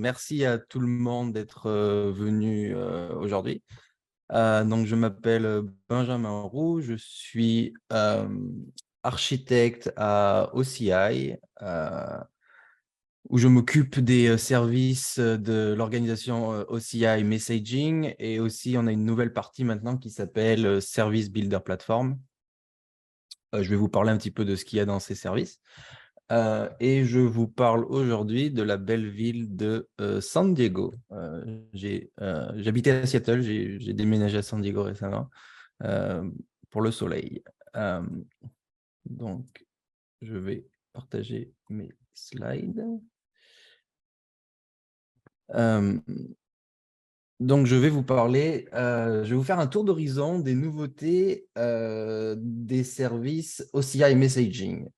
Merci à tout le monde d'être venu aujourd'hui. Donc, je m'appelle Benjamin Roux, je suis architecte à OCI, où je m'occupe des services de l'organisation OCI Messaging, et aussi on a une nouvelle partie maintenant qui s'appelle Service Builder Platform. Je vais vous parler un petit peu de ce qu'il y a dans ces services. Et je vous parle aujourd'hui de la belle ville de San Diego. J'habitais à Seattle, j'ai déménagé à San Diego récemment euh, pour le soleil. Euh, donc, je vais partager mes slides. Euh, donc, je vais vous parler, je vais vous faire un tour d'horizon des nouveautés des services OCI Messaging.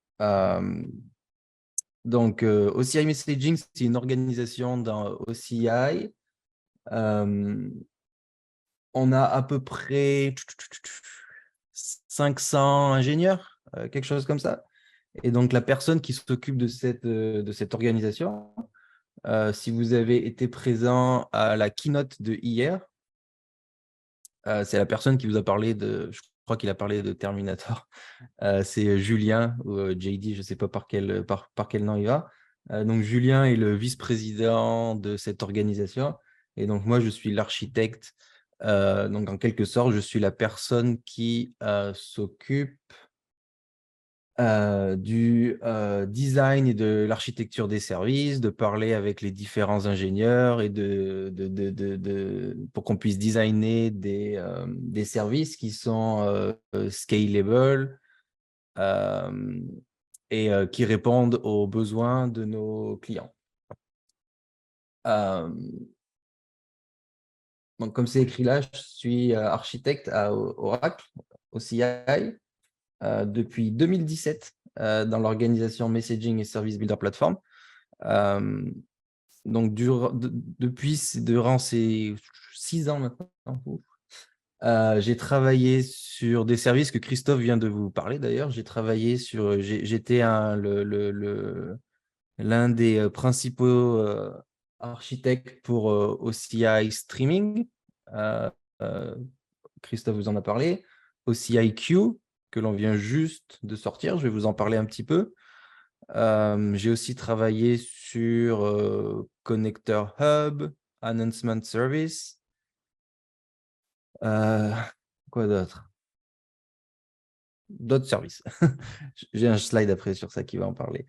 Donc, OCI Messaging, c'est une organisation dans OCI. On a à peu près 500 ingénieurs, quelque chose comme ça. Et donc, la personne qui s'occupe de cette organisation, si vous avez été présent à la keynote de hier, c'est la personne qui vous a parlé je crois qu'il a parlé de Terminator. C'est Julien ou JD, je ne sais pas par quel nom il va. Donc, Julien est le vice-président de cette organisation. Et donc, moi, je suis l'architecte. Donc, en quelque sorte, je suis la personne qui s'occupe du design et de l'architecture des services, de parler avec les différents ingénieurs et pour qu'on puisse designer des services qui sont scalable, et qui répondent aux besoins de nos clients. Donc, comme c'est écrit là, je suis architecte à Oracle, OCI, depuis 2017 dans l'organisation Messaging et Service Builder Platform. Donc, durant ces 6 ans maintenant, j'ai travaillé sur des services que Christophe vient de vous parler d'ailleurs. J'étais l'un des principaux architectes pour OCI Streaming. Euh, euh, Christophe vous en a parlé. OCI Q, que l'on vient juste de sortir. Je vais vous en parler un petit peu. J'ai aussi travaillé sur Connector Hub, Announcement Service. Quoi d'autre? D'autres services. J'ai un slide après sur ça qui va en parler.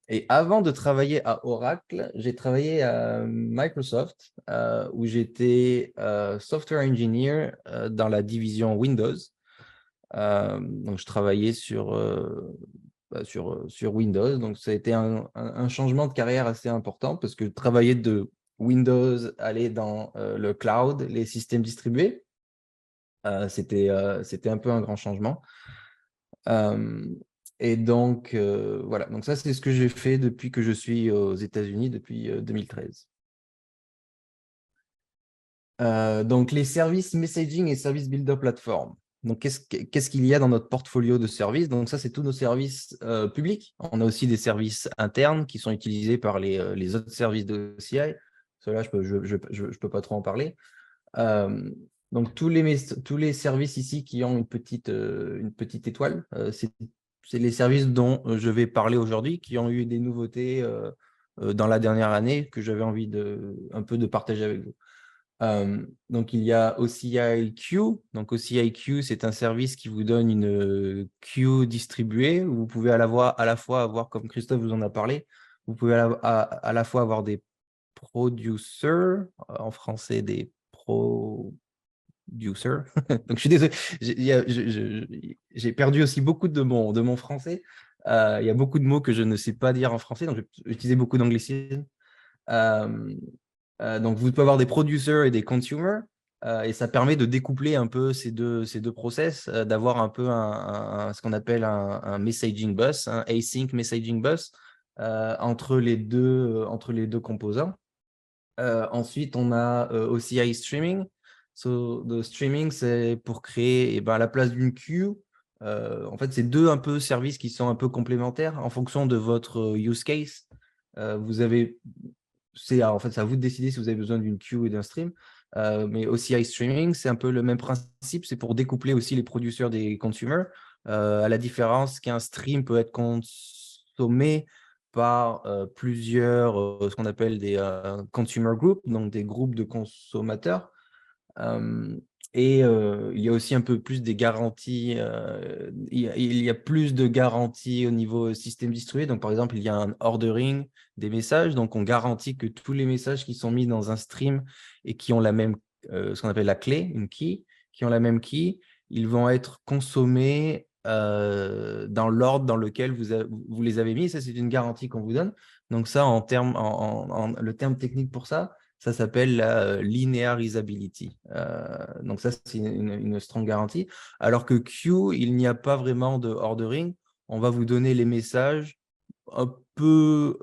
Et avant de travailler à Oracle, j'ai travaillé à Microsoft, où j'étais software engineer dans la division Windows. Donc, je travaillais sur Windows. Donc, ça a été un changement de carrière assez important parce que travailler de Windows, aller dans le cloud, les systèmes distribués, c'était un peu un grand changement. Et donc, voilà. Donc, ça, c'est ce que j'ai fait depuis que je suis aux États-Unis, depuis 2013. Donc, les services messaging et service builder platform. Donc, qu'est-ce qu'il y a dans notre portfolio de services? Donc, ça, c'est tous nos services publics. On a aussi des services internes qui sont utilisés par les autres services de CI. Cela, je peux pas trop en parler. Donc, tous les services ici qui ont une petite étoile, c'est les services dont je vais parler aujourd'hui, qui ont eu des nouveautés dans la dernière année que j'avais envie un peu de partager avec vous. Donc, il y a OCI Q. Donc, OCI Q, c'est un service qui vous donne une queue distribuée où vous pouvez à la fois avoir, comme Christophe vous en a parlé, vous pouvez à la fois avoir des producers, en français des producers. Donc, je suis désolé, j'ai perdu aussi beaucoup de mon français. Il y a beaucoup de mots que je ne sais pas dire en français, donc je vais utiliser beaucoup d'anglicisme. Euh, donc, vous pouvez avoir des producers et des consumers, et ça permet de découpler un peu ces deux process, d'avoir un peu ce qu'on appelle un messaging bus, un async messaging bus entre les deux composants. Ensuite, on a OCI Streaming. Le streaming, c'est pour créer à la place d'une queue. En fait, c'est deux un peu services qui sont un peu complémentaires en fonction de votre use case. Vous avez en fait, c'est à vous de décider si vous avez besoin d'une queue et d'un stream. Mais OCI Streaming, c'est un peu le même principe. C'est pour découpler aussi les producteurs des consumers, à la différence qu'un stream peut être consommé par plusieurs, ce qu'on appelle des consumer groups, donc des groupes de consommateurs. Il y a aussi un peu plus des garanties, il y a plus de garanties au niveau système distribué. Donc, par exemple, il y a un ordering des messages. Donc, on garantit que tous les messages qui sont mis dans un stream et qui ont la même, ce qu'on appelle la clé, une key, qui ont la même key, ils vont être consommés dans l'ordre dans lequel vous les avez mis. Ça, c'est une garantie qu'on vous donne. Donc, ça, le terme technique pour ça, ça s'appelle la linearizability. Donc ça, c'est une strong garantie. Alors que Q, il n'y a pas vraiment de ordering. On va vous donner les messages un peu,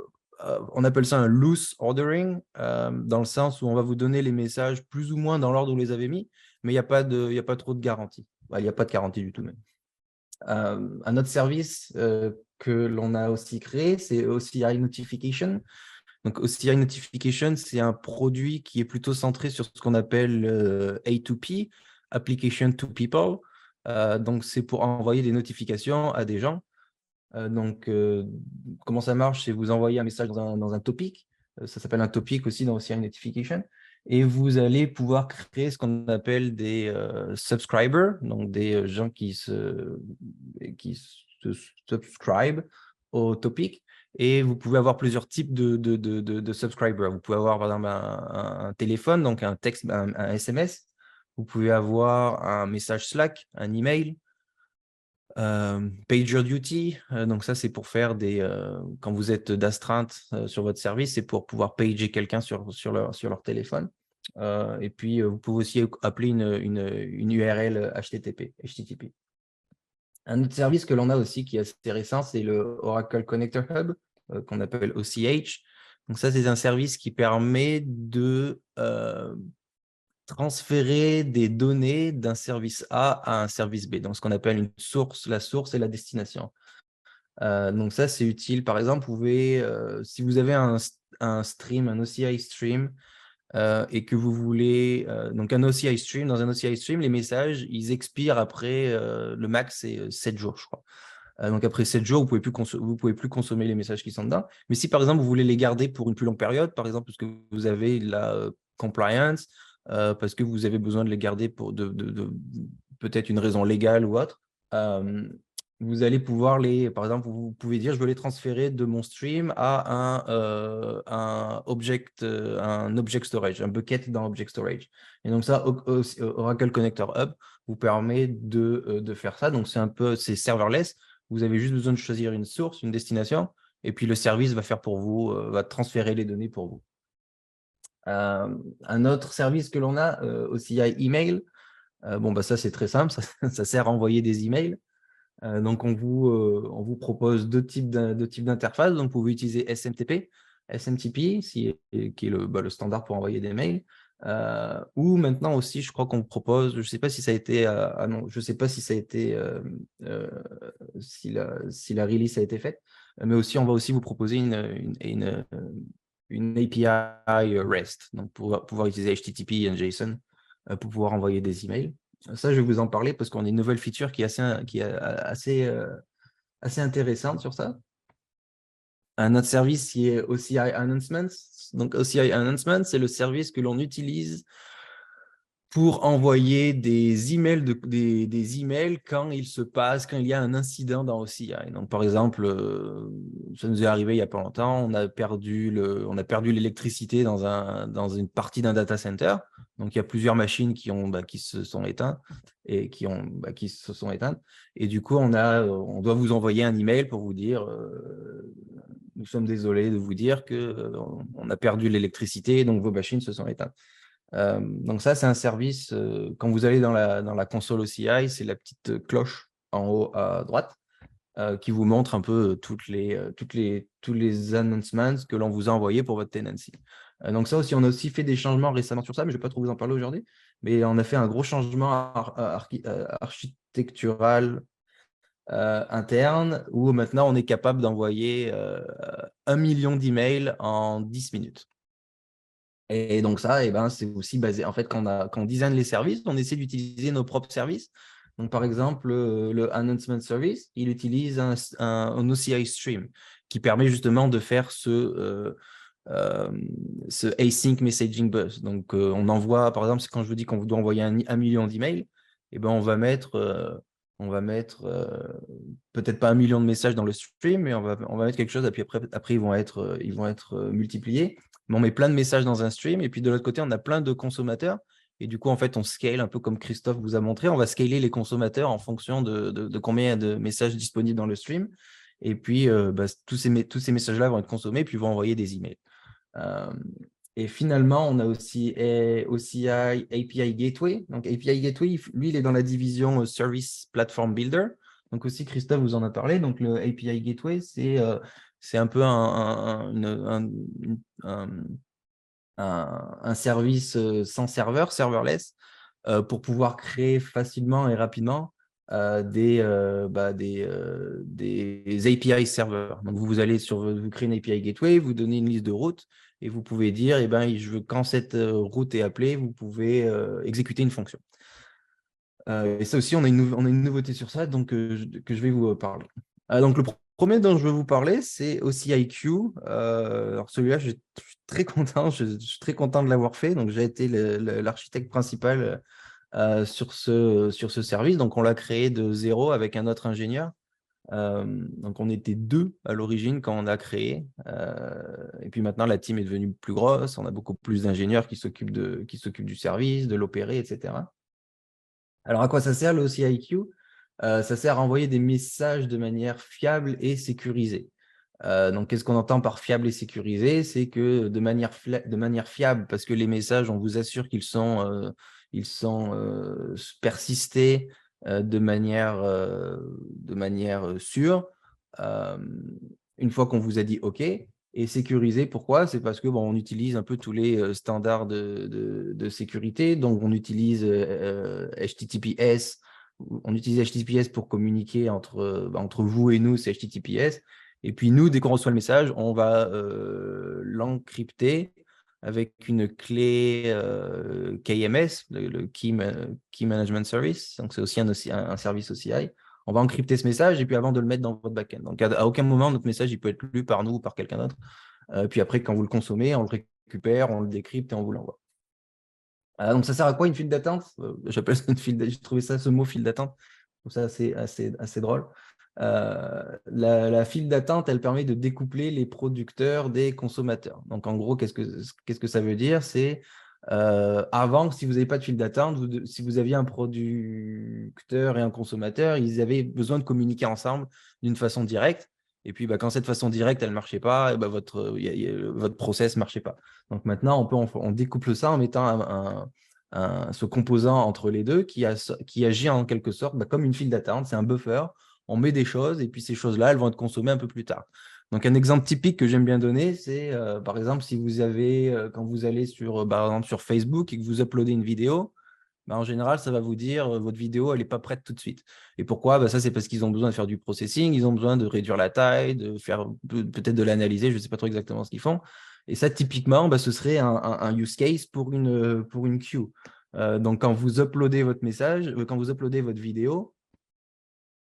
on appelle ça un loose ordering, dans le sens où on va vous donner les messages plus ou moins dans l'ordre où vous les avez mis, mais il n'y a pas trop de garantie. Il n'y a pas de garantie du tout même. Un autre service que l'on a aussi créé, c'est OCI Notification. Donc, OCI Notification, c'est un produit qui est plutôt centré sur ce qu'on appelle A2P, Application to People. Donc, c'est pour envoyer des notifications à des gens. Comment ça marche? C'est vous envoyez un message dans un topic. Ça s'appelle un topic aussi dans OCI Notification. Et vous allez pouvoir créer ce qu'on appelle des subscribers, donc des gens qui se subscribe au topic. Et vous pouvez avoir plusieurs types de subscribers. Vous pouvez avoir, par exemple, un téléphone, donc un texte, un SMS. Vous pouvez avoir un message Slack, un email. PagerDuty, donc ça c'est pour faire quand vous êtes d'astreinte sur votre service, c'est pour pouvoir pager quelqu'un sur leur téléphone. Et puis vous pouvez aussi appeler une URL HTTP. Un autre service que l'on a aussi qui est assez récent, c'est le Oracle Connector Hub, qu'on appelle OCH. Donc ça, c'est un service qui permet de transférer des données d'un service A à un service B, donc ce qu'on appelle une source, la source et la destination. Donc ça, c'est utile. Par exemple, vous pouvez, si vous avez un stream, un OCI stream, et que vous voulez, donc un OCI stream, dans un OCI stream, les messages, ils expirent après, le max, c'est 7 jours, je crois. Donc après 7 jours, vous ne pouvez plus consommer les messages qui sont dedans. Mais si par exemple, vous voulez les garder pour une plus longue période, par exemple, parce que vous avez la compliance, parce que vous avez besoin de les garder pour peut-être une raison légale ou autre, vous allez pouvoir par exemple, vous pouvez dire, je veux les transférer de mon stream à un object storage, un bucket dans object storage. Et donc ça, Oracle Connector Hub vous permet de faire ça. Donc c'est serverless. Vous avez juste besoin de choisir une source, une destination, et puis le service va faire pour vous, va transférer les données pour vous. Un autre service que l'on a, OCI Email, ça c'est très simple, ça sert à envoyer des emails. Donc on vous propose deux types d'interfaces. Donc vous pouvez utiliser SMTP, qui est le standard pour envoyer des mails. Ou maintenant aussi, je crois qu'on propose, je ne sais pas si ça a été, je sais pas si ça a été, si la release a été faite, mais aussi on va aussi vous proposer une API REST, donc pour pouvoir utiliser HTTP et JSON pour pouvoir envoyer des emails. Ça, je vais vous en parler parce qu'on a une nouvelle feature qui est assez intéressante sur ça. Un autre service qui est OCI Announcements. Donc, OCI Announcements, c'est le service que l'on utilise pour envoyer des emails, des emails quand il y a un incident dans OCI. Donc, par exemple, ça nous est arrivé il n'y a pas longtemps, on a perdu l'électricité dans une partie d'un data center. Donc, il y a plusieurs machines qui se sont éteintes et du coup, on doit vous envoyer un email pour vous dire nous sommes désolés de vous dire qu'on a perdu l'électricité, donc vos machines se sont éteintes. Donc ça, c'est un service, quand vous allez dans la console OCI, c'est la petite cloche en haut à droite qui vous montre un peu tous les announcements que l'on vous a envoyés pour votre tenancy. Donc ça aussi, on a aussi fait des changements récemment sur ça, mais je ne vais pas trop vous en parler aujourd'hui. Mais on a fait un gros changement architectural interne où maintenant on est capable d'envoyer 1 million d'emails en 10 minutes. Et donc ça, ben, c'est aussi basé, en fait, quand on design les services, on essaie d'utiliser nos propres services. Donc, par exemple, le Announcement Service, il utilise un OCI Stream qui permet justement de faire euh, ce async messaging bus. Donc, on envoie, par exemple, quand je vous dis qu'on doit envoyer 1 million d'emails, eh ben, on va mettre peut-être pas 1 million de messages dans le stream, mais on va mettre quelque chose, et puis après ils vont être multipliés. Mais on met plein de messages dans un stream, et puis de l'autre côté, on a plein de consommateurs. Et du coup, en fait, on scale un peu comme Christophe vous a montré. On va scaler les consommateurs en fonction de combien de messages disponibles dans le stream. Et puis, tous ces messages-là vont être consommés, puis vont envoyer des emails. Euh, et finalement, on a aussi OCI API Gateway. Donc, API Gateway, lui, il est dans la division Service Platform Builder. Donc aussi, Christophe vous en a parlé. Donc, le API Gateway, c'est un peu un service sans serveur, serverless, pour pouvoir créer facilement et rapidement des API serveurs. Donc, vous allez vous créez une API Gateway, vous donnez une liste de routes et vous pouvez dire, eh ben, quand cette route est appelée, vous pouvez exécuter une fonction. Et ça aussi, on a une nouveauté sur ça que je vais vous parler. Donc, le premier dont je veux vous parler, c'est aussi IQ. Alors, celui-là, je suis très content. Je suis très content de l'avoir fait. Donc, j'ai été l'architecte principal sur ce service. Donc, on l'a créé de zéro avec un autre ingénieur. Donc, on était deux à l'origine quand on a créé. Et puis maintenant, la team est devenue plus grosse. On a beaucoup plus d'ingénieurs qui s'occupent du service, de l'opérer, etc. Alors, à quoi ça sert le OCIQ? Ça sert à envoyer des messages de manière fiable et sécurisée. Donc, qu'est-ce qu'on entend par fiable et sécurisé? C'est que de manière fiable, parce que les messages, on vous assure qu'ils sont persistés de manière sûre, euh, une fois qu'on vous a dit OK. Et sécurisé, pourquoi? C'est parce que on utilise un peu tous les standards de sécurité. Donc, on utilise HTTPS. On utilise HTTPS pour communiquer entre vous et nous, c'est HTTPS. Et puis, nous, dès qu'on reçoit le message, on va l'encrypter avec une clé KMS, le Key Management Service. Donc, c'est aussi un service OCI. On va encrypter ce message et puis avant de le mettre dans votre backend. Donc, à aucun moment, notre message il peut être lu par nous ou par quelqu'un d'autre. Puis après, quand vous le consommez, on le récupère, on le décrypte et on vous l'envoie. Donc, ça sert à quoi une file d'attente? J'appelle ça une file d'attente. J'ai trouvé ce mot file d'attente. Je trouve ça assez drôle. La file d'attente, elle permet de découpler les producteurs des consommateurs. Donc, en gros, qu'est-ce que ça veut dire? C'est avant, si vous n'avez pas de file d'attente, si vous aviez un producteur et un consommateur, ils avaient besoin de communiquer ensemble d'une façon directe. Et puis, quand cette façon directe, elle ne marchait pas, et votre process ne marchait pas. Donc maintenant, on découple ça en mettant ce composant entre les deux qui agit en quelque sorte comme une file d'attente. C'est un buffer. On met des choses et puis ces choses-là, elles vont être consommées un peu plus tard. Donc, un exemple typique que j'aime bien donner, c'est par exemple, si vous avez, quand vous allez par exemple, sur Facebook et que vous uploadez une vidéo, en général, ça va vous dire votre vidéo, elle n'est pas prête tout de suite. Et pourquoi? Ça, c'est parce qu'ils ont besoin de faire du processing, ils ont besoin de réduire la taille, de faire peut-être de l'analyser, je ne sais pas trop exactement ce qu'ils font. Et ça, typiquement, ce serait un use case pour une queue. Donc, quand vous uploadez votre message, quand vous uploadez votre vidéo,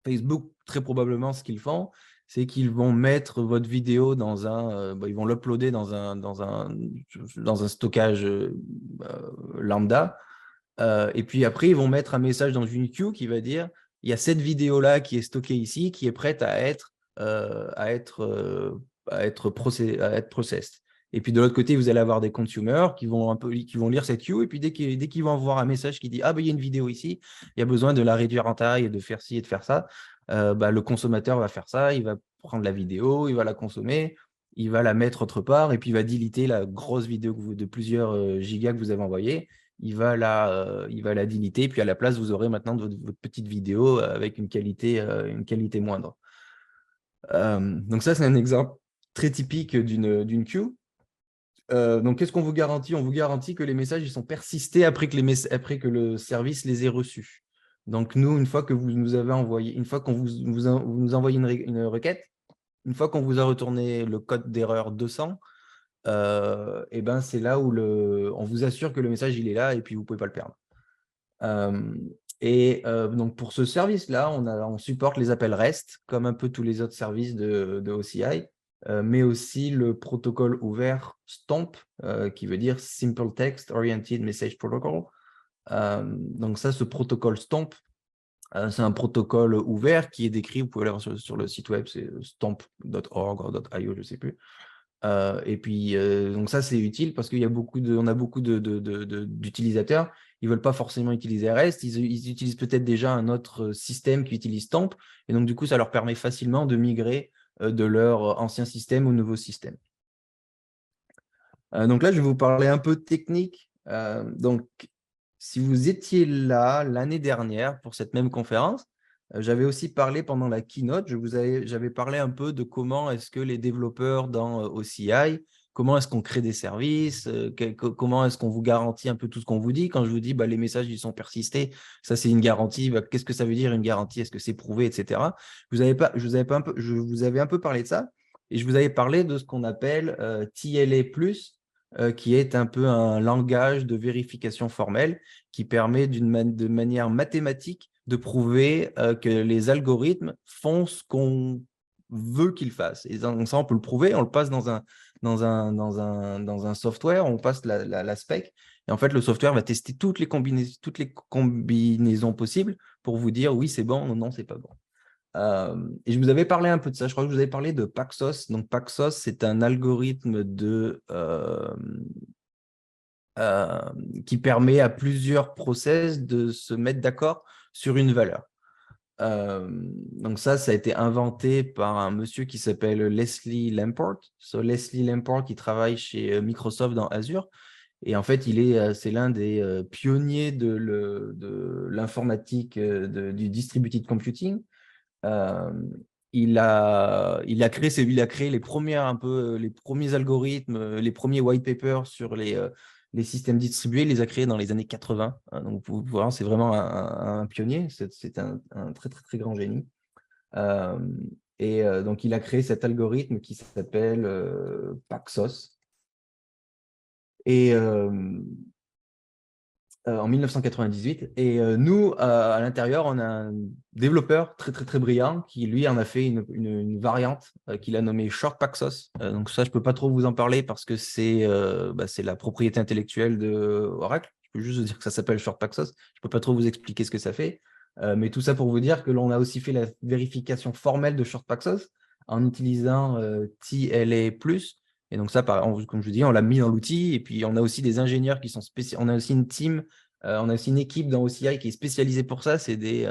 Facebook, très probablement, ce qu'ils font, c'est qu'ils vont mettre votre vidéo ils vont l'uploader dans un stockage lambda. Et puis après, ils vont mettre un message dans une queue qui va dire, il y a cette vidéo-là qui est stockée ici, qui est prête à être processed. Et puis de l'autre côté, vous allez avoir des consumers qui vont lire cette queue, et puis dès qu'ils vont avoir un message qui dit, ah, il y a une vidéo ici, il y a besoin de la réduire en taille et de faire ci et de faire ça, le consommateur va faire ça, il va prendre la vidéo, il va la consommer, il va la mettre autre part, et puis il va deleter la grosse vidéo de plusieurs gigas que vous avez envoyée. Il va la deleter, puis à la place, vous aurez maintenant votre petite vidéo avec une qualité moindre. Donc ça, c'est un exemple très typique d'une queue. Donc, qu'est-ce qu'on vous garantit? On vous garantit que les messages ils sont persistés après que le service les ait reçus. Donc, nous, une fois que vous nous avez envoyé, une fois qu'on vous nous envoyez une requête, une fois qu'on vous a retourné le code d'erreur 200, et ben, c'est là où on vous assure que le message il est là et puis vous ne pouvez pas le perdre. Donc pour ce service-là, on supporte les appels REST, comme un peu tous les autres services de OCI, mais aussi le protocole ouvert STOMP, qui veut dire Simple Text Oriented Message Protocol. Donc ça, ce protocole STOMP, c'est un protocole ouvert qui est décrit, vous pouvez l'avoir sur le site web, c'est stomp.org ou .io, je ne sais plus. Et puis, donc ça, c'est utile parce qu'on a beaucoup d'utilisateurs. Ils ne veulent pas forcément utiliser REST. Ils utilisent peut-être déjà un autre système qui utilise Stamp. Et donc, du coup, ça leur permet facilement de migrer de leur ancien système au nouveau système. Donc là, je vais vous parler un peu de technique. Donc, si vous étiez là l'année dernière pour cette même conférence, j'avais aussi parlé pendant la keynote, j'avais parlé un peu de comment est-ce que les développeurs dans OCI, comment est-ce qu'on crée des services, comment est-ce qu'on vous garantit un peu tout ce qu'on vous dit. Quand je vous dis les messages ils sont persistés, ça c'est une garantie. Qu'est-ce que ça veut dire une garantie? Est-ce que c'est prouvé, etc. Je vous avais un peu parlé de ça et je vous avais parlé de ce qu'on appelle TLA+, qui est un peu un langage de vérification formelle qui permet de manière mathématique de prouver que les algorithmes font ce qu'on veut qu'ils fassent. Et ça, on peut le prouver, on le passe dans un software, on passe la spec, et en fait, le software va tester toutes les combinaisons possibles pour vous dire oui, c'est bon ou non, c'est pas bon. Et je vous avais parlé un peu de ça, je crois que je vous avais parlé de Paxos. Donc Paxos, c'est un algorithme qui permet à plusieurs process de se mettre d'accord sur une valeur. Donc ça a été inventé par un monsieur qui s'appelle Leslie Lamport. Leslie Lamport qui travaille chez Microsoft dans Azure. Et en fait, c'est l'un des pionniers de l'informatique, du distributed computing. Il a créé les premiers algorithmes, les premiers white papers sur les systèmes distribués, il les a créés dans les années 80. Donc, vous voir, c'est vraiment un pionnier, c'est un très, très, très grand génie. Donc, il a créé cet algorithme qui s'appelle Paxos. Et en 1998. Et nous, à l'intérieur, on a un développeur très, très, très brillant qui, lui, en a fait une variante qu'il a nommée Short Paxos. Donc ça, je ne peux pas trop vous en parler parce que c'est la propriété intellectuelle de Oracle. Je peux juste vous dire que ça s'appelle Short Paxos. Je ne peux pas trop vous expliquer ce que ça fait. Mais tout ça pour vous dire que l'on a aussi fait la vérification formelle de Short Paxos en utilisant TLA+. Et donc ça, comme je vous dis, on l'a mis dans l'outil. Et puis, on a aussi des ingénieurs qui sont spécialisés. On a aussi une team, on a aussi une équipe dans OCI qui est spécialisée pour ça. C'est des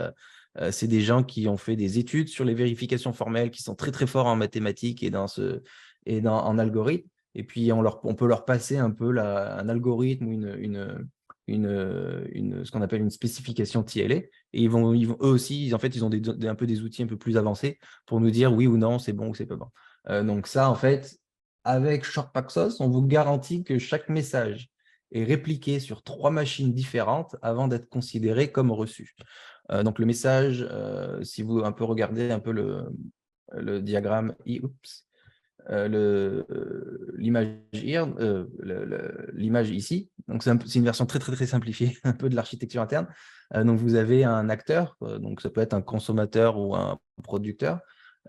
gens qui ont fait des études sur les vérifications formelles, qui sont très, très forts en mathématiques et en algorithme. Et puis, on peut leur passer un peu un algorithme ou ce qu'on appelle une spécification TLA. Et ils vont eux aussi, en fait, ils ont un peu des outils un peu plus avancés pour nous dire oui ou non, c'est bon ou c'est pas bon. Donc ça, en fait, avec Short Paxos, on vous garantit que chaque message est répliqué sur 3 machines différentes avant d'être considéré comme reçu. Donc le message, si vous un peu regardez un peu le diagramme, l'image ici, donc c'est une version très très très simplifiée un peu de l'architecture interne. Donc vous avez un acteur, donc ça peut être un consommateur ou un producteur.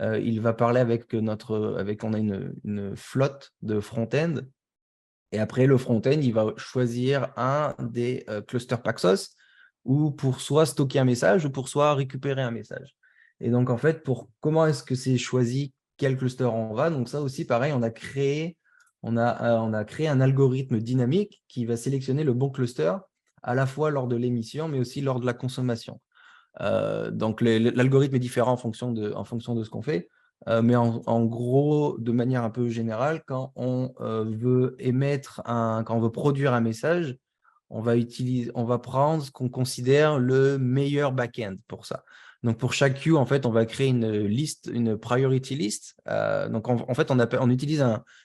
Il va parler on a une flotte de front-end. Et après, le front-end, il va choisir un des clusters Paxos ou pour soit stocker un message ou pour soit récupérer un message. Et donc, en fait, comment est-ce que c'est choisi quel cluster on va? Donc ça aussi, pareil, on a créé un algorithme dynamique qui va sélectionner le bon cluster à la fois lors de l'émission, mais aussi lors de la consommation. Donc, l'algorithme est différent en fonction de ce qu'on fait. Mais en gros, de manière un peu générale, quand on veut quand on veut produire un message, on va prendre ce qu'on considère le meilleur back-end pour ça. Donc, pour chaque queue, en fait, on va créer une priority list. Donc, en fait,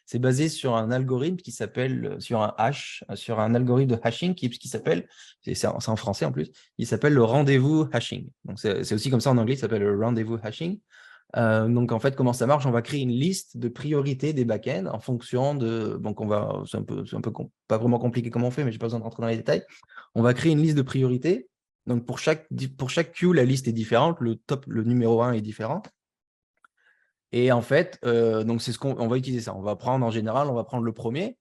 c'est basé sur un algorithme qui s'appelle, sur un algorithme de hashing qui s'appelle, c'est en français en plus, il s'appelle le rendez-vous hashing. Donc, c'est aussi comme ça en anglais, il s'appelle le rendez-vous hashing. Donc, en fait, comment ça marche? On va créer une liste de priorités des backends en fonction de… Donc, c'est un peu pas vraiment compliqué comment on fait, mais je n'ai pas besoin de rentrer dans les détails. On va créer une liste de priorités. Donc, pour chaque queue, la liste est différente. Le numéro 1 est différent. Et en fait, donc c'est on va utiliser ça. En général, on va prendre le premier.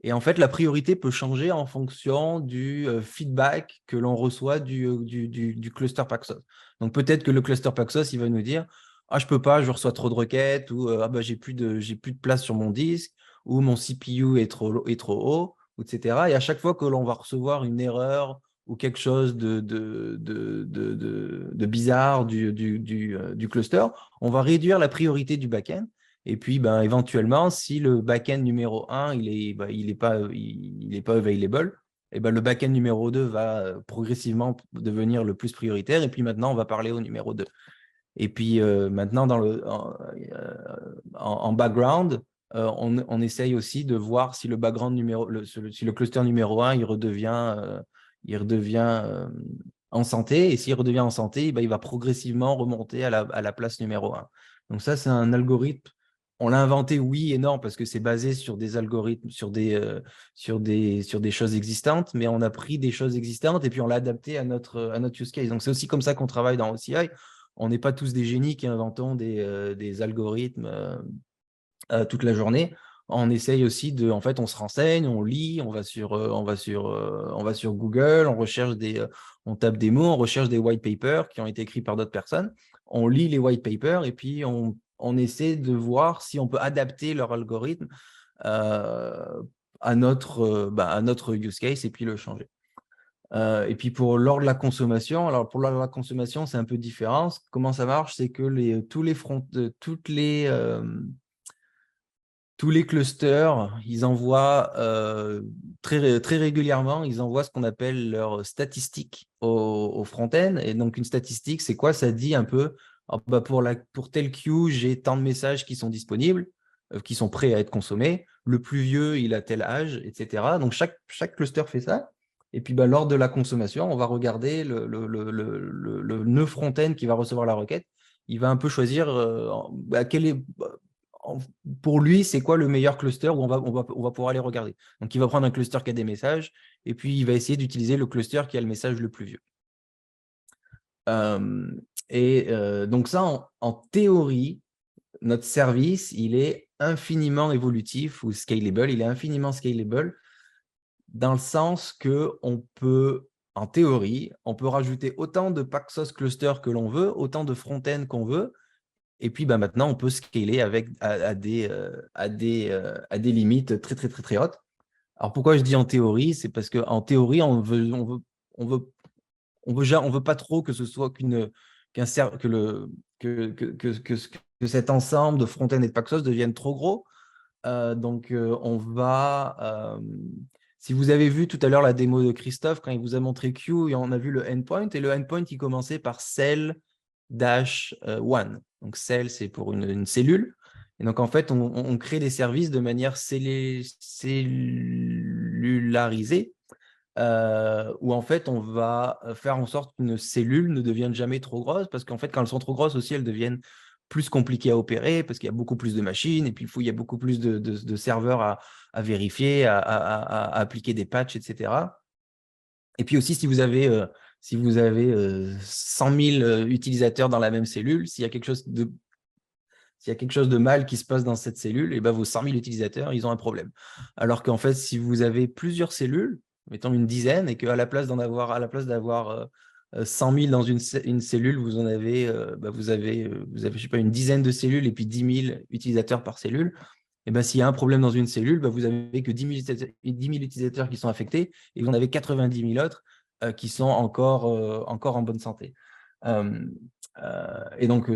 Et en fait, la priorité peut changer en fonction du feedback que l'on reçoit du cluster Paxos. Donc, peut-être que le cluster Paxos, il va nous dire « Ah, je peux pas, je reçois trop de requêtes » ou « Ah, bah, j'ai plus de place sur mon disque » ou « Mon CPU est trop haut », etc. Et à chaque fois que l'on va recevoir une erreur ou quelque chose de bizarre du cluster, on va réduire la priorité du backend. Et puis, ben, éventuellement, si le backend numéro 1 il est pas available, et ben, le backend numéro 2 va progressivement devenir le plus prioritaire. Et puis maintenant, on va parler au numéro 2. Et puis maintenant, en background, on essaye aussi de voir si le background si le cluster numéro 1 il redevient en santé. Et s'il redevient en santé, ben, il va progressivement remonter à la place numéro 1. Donc ça, c'est un algorithme. On l'a inventé, oui et non, parce que c'est basé sur des algorithmes, sur des choses existantes, mais on a pris des choses existantes et puis on l'a adapté à notre use case. Donc c'est aussi comme ça qu'on travaille dans OCI. On n'est pas tous des génies qui inventons des algorithmes toute la journée. On essaye aussi en fait, on se renseigne, on lit, on va sur Google, on tape des mots, on recherche des white papers qui ont été écrits par d'autres personnes. On lit les white papers et puis on essaie de voir si on peut adapter leur algorithme à notre use case et puis le changer. Et puis lors de la consommation, alors pour lors de la consommation, c'est un peu différent. Comment ça marche? C'est que tous les clusters, ils envoient très, très régulièrement, ils envoient ce qu'on appelle leurs statistiques au front-end. Et donc, une statistique, c'est quoi? Ça dit un peu, pour telle queue, j'ai tant de messages qui sont disponibles, qui sont prêts à être consommés. Le plus vieux, il a tel âge, etc. Donc, chaque cluster fait ça. Et puis, lors de la consommation, on va regarder le nœud front-end qui va recevoir la requête. Il va un peu choisir quel est… pour lui, c'est quoi le meilleur cluster où on va pouvoir aller regarder. Donc, il va prendre un cluster qui a des messages et puis il va essayer d'utiliser le cluster qui a le message le plus vieux. Donc ça, en théorie, notre service, il est infiniment évolutif ou scalable. Il est infiniment scalable dans le sens qu'on peut, en théorie, on peut rajouter autant de Paxos cluster que l'on veut, autant de front-end qu'on veut. Et puis, maintenant, on peut scaler à des limites très, très, très, très hautes. Alors, pourquoi je dis en théorie? C'est parce qu'en théorie, on veut pas trop que ce soit que cet ensemble de front-end et de Paxos devienne trop gros. Donc, si vous avez vu tout à l'heure la démo de Christophe, quand il vous a montré Q, on a vu le endpoint, et le endpoint, il commençait par cell-1. Donc, cell, c'est pour une cellule. Et donc, en fait, on crée des services de manière cellularisée, où en fait, on va faire en sorte qu'une cellule ne devienne jamais trop grosse, parce qu'en fait, quand elles sont trop grosses aussi, elles deviennent plus compliquées à opérer, parce qu'il y a beaucoup plus de machines, et puis il y a beaucoup plus de serveurs à vérifier, à appliquer des patchs, etc. Et puis aussi, si vous avez 100 000 utilisateurs dans la même cellule, s'il y a quelque chose de mal qui se passe dans cette cellule, et vos 100 000 utilisateurs, ils ont un problème. Alors qu'en fait, si vous avez plusieurs cellules, mettons une dizaine, et qu'à la place d'avoir 100 000 dans une cellule, vous avez, je sais pas, une dizaine de cellules et puis 10 000 utilisateurs par cellule, et s'il y a un problème dans une cellule, vous n'avez que 10 000 utilisateurs qui sont affectés et vous en avez 90 000 autres qui sont encore en bonne santé. Et donc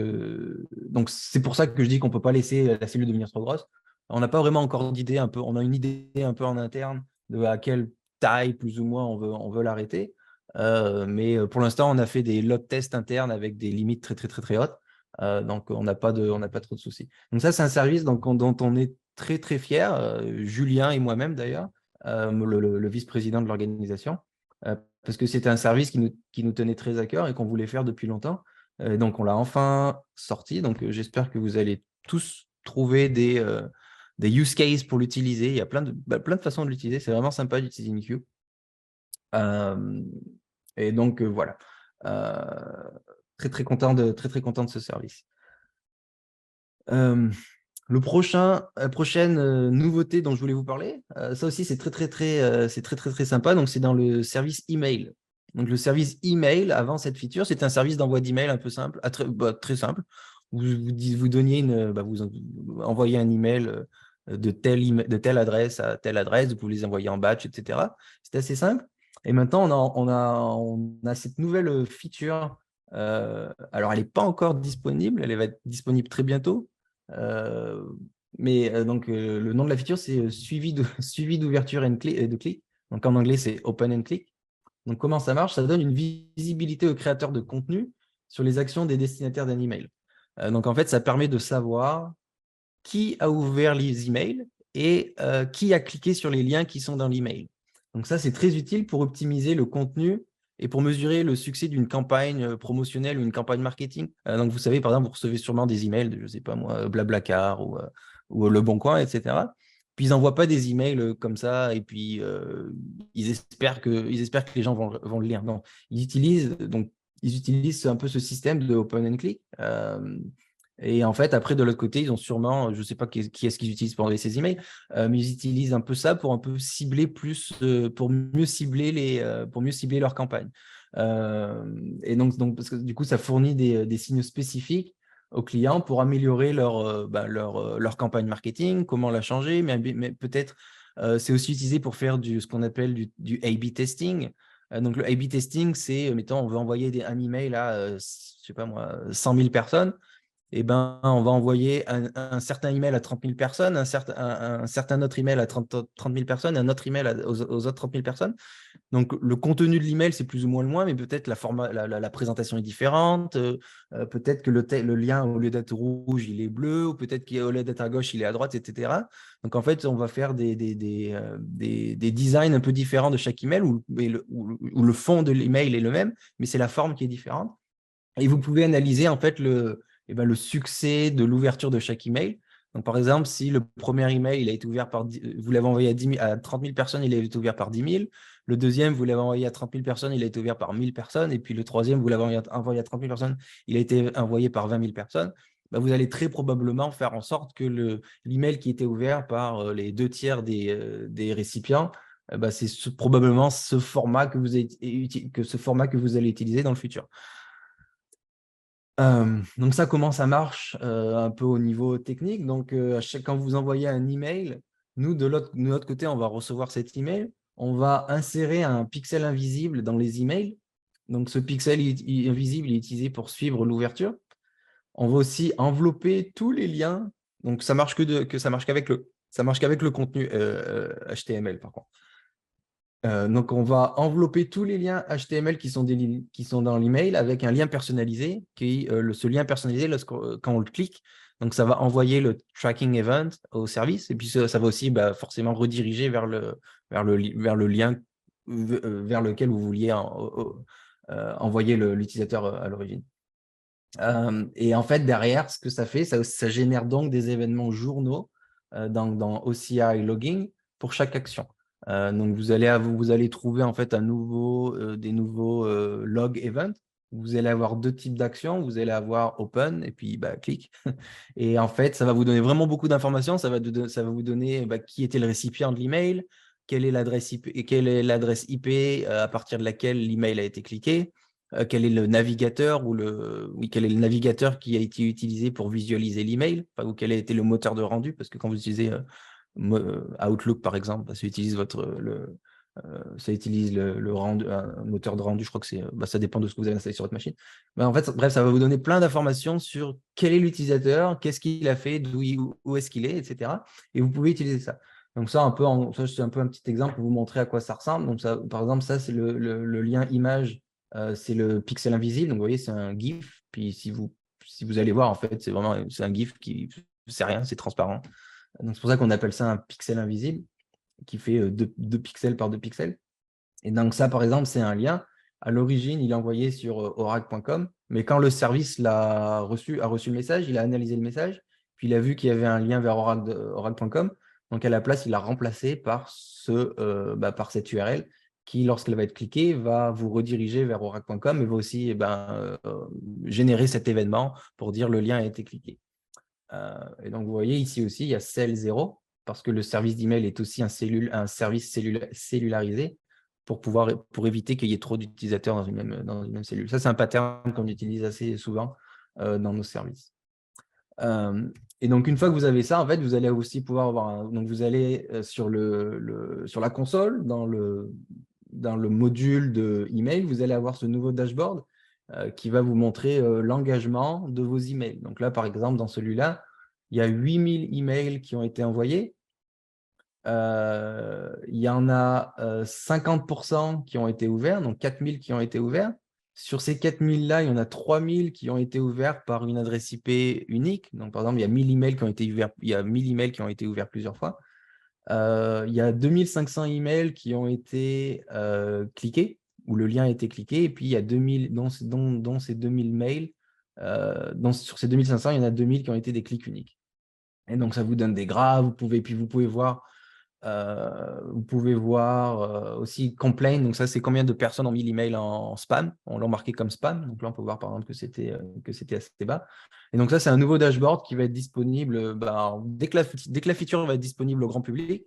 c'est pour ça que je dis qu'on ne peut pas laisser la cellule devenir trop grosse. On n'a pas vraiment encore d'idée, on a une idée un peu en interne de à quelle taille plus ou moins on veut l'arrêter. Mais pour l'instant, on a fait des load tests internes avec des limites très, très, très, très hautes. Donc, on n'a pas trop de soucis. Donc, ça, c'est un service dont on est très, très fiers, Julien et moi-même d'ailleurs, le vice-président de l'organisation, parce que c'était un service qui nous tenait très à cœur et qu'on voulait faire depuis longtemps. Donc, on l'a enfin sorti. Donc, j'espère que vous allez tous trouver des use cases pour l'utiliser. Il y a plein de façons de l'utiliser. C'est vraiment sympa d'utiliser une queue. Et donc, voilà. Très content de ce service. Le prochaine nouveauté dont je voulais vous parler, ça aussi c'est très sympa. Donc c'est dans le service email. Donc le service email, avant cette feature, c'était un service d'envoi d'email un peu simple, très simple. Vous donniez vous envoyez un email de telle adresse à telle adresse, vous pouvez les envoyer en batch, etc. C'était assez simple. Et maintenant, on a cette nouvelle feature. Alors, elle n'est pas encore disponible, elle va être disponible très bientôt. Donc, le nom de la feature, c'est suivi d'ouverture et de clic. Donc, en anglais, c'est Open and Click. Donc, comment ça marche? Ça donne une visibilité aux créateurs de contenu sur les actions des destinataires d'un email. Donc, en fait, ça permet de savoir qui a ouvert les emails et qui a cliqué sur les liens qui sont dans l'email. Donc, ça, c'est très utile pour optimiser le contenu et pour mesurer le succès d'une campagne promotionnelle ou une campagne marketing. Donc, vous savez, par exemple, vous recevez sûrement des emails de, je ne sais pas moi, Blablacar ou Le Bon Coin, etc. Puis, ils n'envoient pas des emails comme ça et puis ils espèrent que les gens vont le lire. Non, ils utilisent un peu ce système de open and click. Et en fait, après, de l'autre côté, ils ont sûrement, je ne sais pas qui est-ce qu'ils utilisent pour envoyer ces emails, mais ils utilisent un peu ça pour un peu cibler plus, pour mieux cibler leur campagne. Et donc, parce que du coup, ça fournit des signaux spécifiques aux clients pour améliorer leur campagne marketing, comment la changer, mais peut-être c'est aussi utilisé pour faire ce qu'on appelle du A/B testing. Donc, le A/B testing, c'est, mettons, on veut envoyer un email à, je sais pas moi, 100 000 personnes. Eh ben, on va envoyer un certain email à 30 000 personnes, un certain autre email à 30 000 personnes, un autre email aux autres 30 000 personnes. Donc, le contenu de l'email, c'est plus ou moins le moins, mais peut-être la présentation est différente. Peut-être que le lien, au lieu d'être rouge, il est bleu, ou peut-être qu'au lieu d'être à gauche, il est à droite, etc. Donc, en fait, on va faire des designs un peu différents de chaque email, où le fond de l'email est le même, mais c'est la forme qui est différente. Et vous pouvez analyser en fait le succès de l'ouverture de chaque email. Donc, par exemple, si le premier email il a été ouvert vous l'avez envoyé à 30 000 personnes, il a été ouvert par 10 000. Le deuxième, vous l'avez envoyé à 30 000 personnes, il a été ouvert par 1 000 personnes. Et puis le troisième, vous l'avez envoyé à 30 000 personnes, il a été envoyé par 20 000 personnes. Vous allez très probablement faire en sorte que l'email qui était ouvert par les 2/3 des récipients, c'est probablement ce format que vous allez utiliser dans le futur. Donc ça, comment ça marche un peu au niveau technique. Donc, quand vous envoyez un email, nous, de notre côté, on va recevoir cet email. On va insérer un pixel invisible dans les emails. Donc, ce pixel invisible est utilisé pour suivre l'ouverture. On va aussi envelopper tous les liens. Donc, ça marche qu'avec le contenu HTML, par contre. Donc, on va envelopper tous les liens HTML qui sont dans l'email avec un lien personnalisé. Ce lien personnalisé, quand on le clique, donc ça va envoyer le tracking event au service. Et puis, ça va aussi forcément rediriger vers le lien vers lequel vous vouliez envoyer l'utilisateur à l'origine. Et en fait, derrière, ce que ça fait, ça génère donc des événements journaux dans OCI Logging pour chaque action. Donc, vous allez trouver en fait des nouveaux log events. Vous allez avoir deux types d'actions. Vous allez avoir open et puis click. Et en fait, ça va vous donner vraiment beaucoup d'informations. Ça va vous donner qui était le récipient de l'email, quelle est l'adresse IP à partir de laquelle l'email a été cliqué, quel est le navigateur quel est le navigateur qui a été utilisé pour visualiser l'email, ou quel a été le moteur de rendu, parce que quand vous utilisez Outlook, par exemple, ça utilise le rendu, un moteur de rendu, je crois que ça dépend de ce que vous avez installé sur votre machine. En fait, bref, ça va vous donner plein d'informations sur quel est l'utilisateur, qu'est-ce qu'il a fait, où est-ce qu'il est, etc. Et vous pouvez utiliser ça. Donc ça, c'est un peu un petit exemple pour vous montrer à quoi ça ressemble. Donc ça, par exemple, ça, c'est le lien image, c'est le pixel invisible. Donc vous voyez, c'est un GIF. Puis si vous allez voir, en fait, c'est un GIF qui, c'est rien, c'est transparent. Donc c'est pour ça qu'on appelle ça un pixel invisible, qui fait 2 pixels par 2 pixels. Et donc ça, par exemple, c'est un lien. À l'origine, il est envoyé sur oracle.com. Mais quand le service a reçu le message, il a analysé le message, puis il a vu qu'il y avait un lien vers oral.com. Donc, à la place, il l'a remplacé par, par cette URL qui, lorsqu'elle va être cliquée, va vous rediriger vers oracle.com et va aussi générer cet événement pour dire le lien a été cliqué. Et donc, vous voyez ici aussi, il y a cell 0 parce que le service d'email est aussi un service cellularisé pour éviter qu'il y ait trop d'utilisateurs dans une même cellule. Ça, c'est un pattern qu'on utilise assez souvent dans nos services. Et donc, une fois que vous avez ça, en fait, vous allez aussi pouvoir avoir donc vous allez sur la console, dans le module de email, vous allez avoir ce nouveau dashboard qui va vous montrer l'engagement de vos emails. Donc là, par exemple, dans celui-là, il y a 8000 emails qui ont été envoyés. Il y en a 50% qui ont été ouverts, donc 4000 qui ont été ouverts. Sur ces 4000-là, il y en a 3000 qui ont été ouverts par une adresse IP unique. Donc, par exemple, il y a 1000 emails qui ont été ouverts, il y a 1000 emails qui ont été ouverts plusieurs fois. Il y a 2500 emails qui ont été cliqués, où le lien a été cliqué, et puis il y a 2000, dont ces 2000 mails, sur ces 2500, il y en a 2000 qui ont été des clics uniques. Et donc, ça vous donne des graphes, vous pouvez voir aussi complaint, donc ça c'est combien de personnes ont mis l'email en spam, on l'a marqué comme spam, donc là on peut voir par exemple que c'était assez bas. Et donc ça c'est un nouveau dashboard qui va être disponible dès que la feature va être disponible au grand public,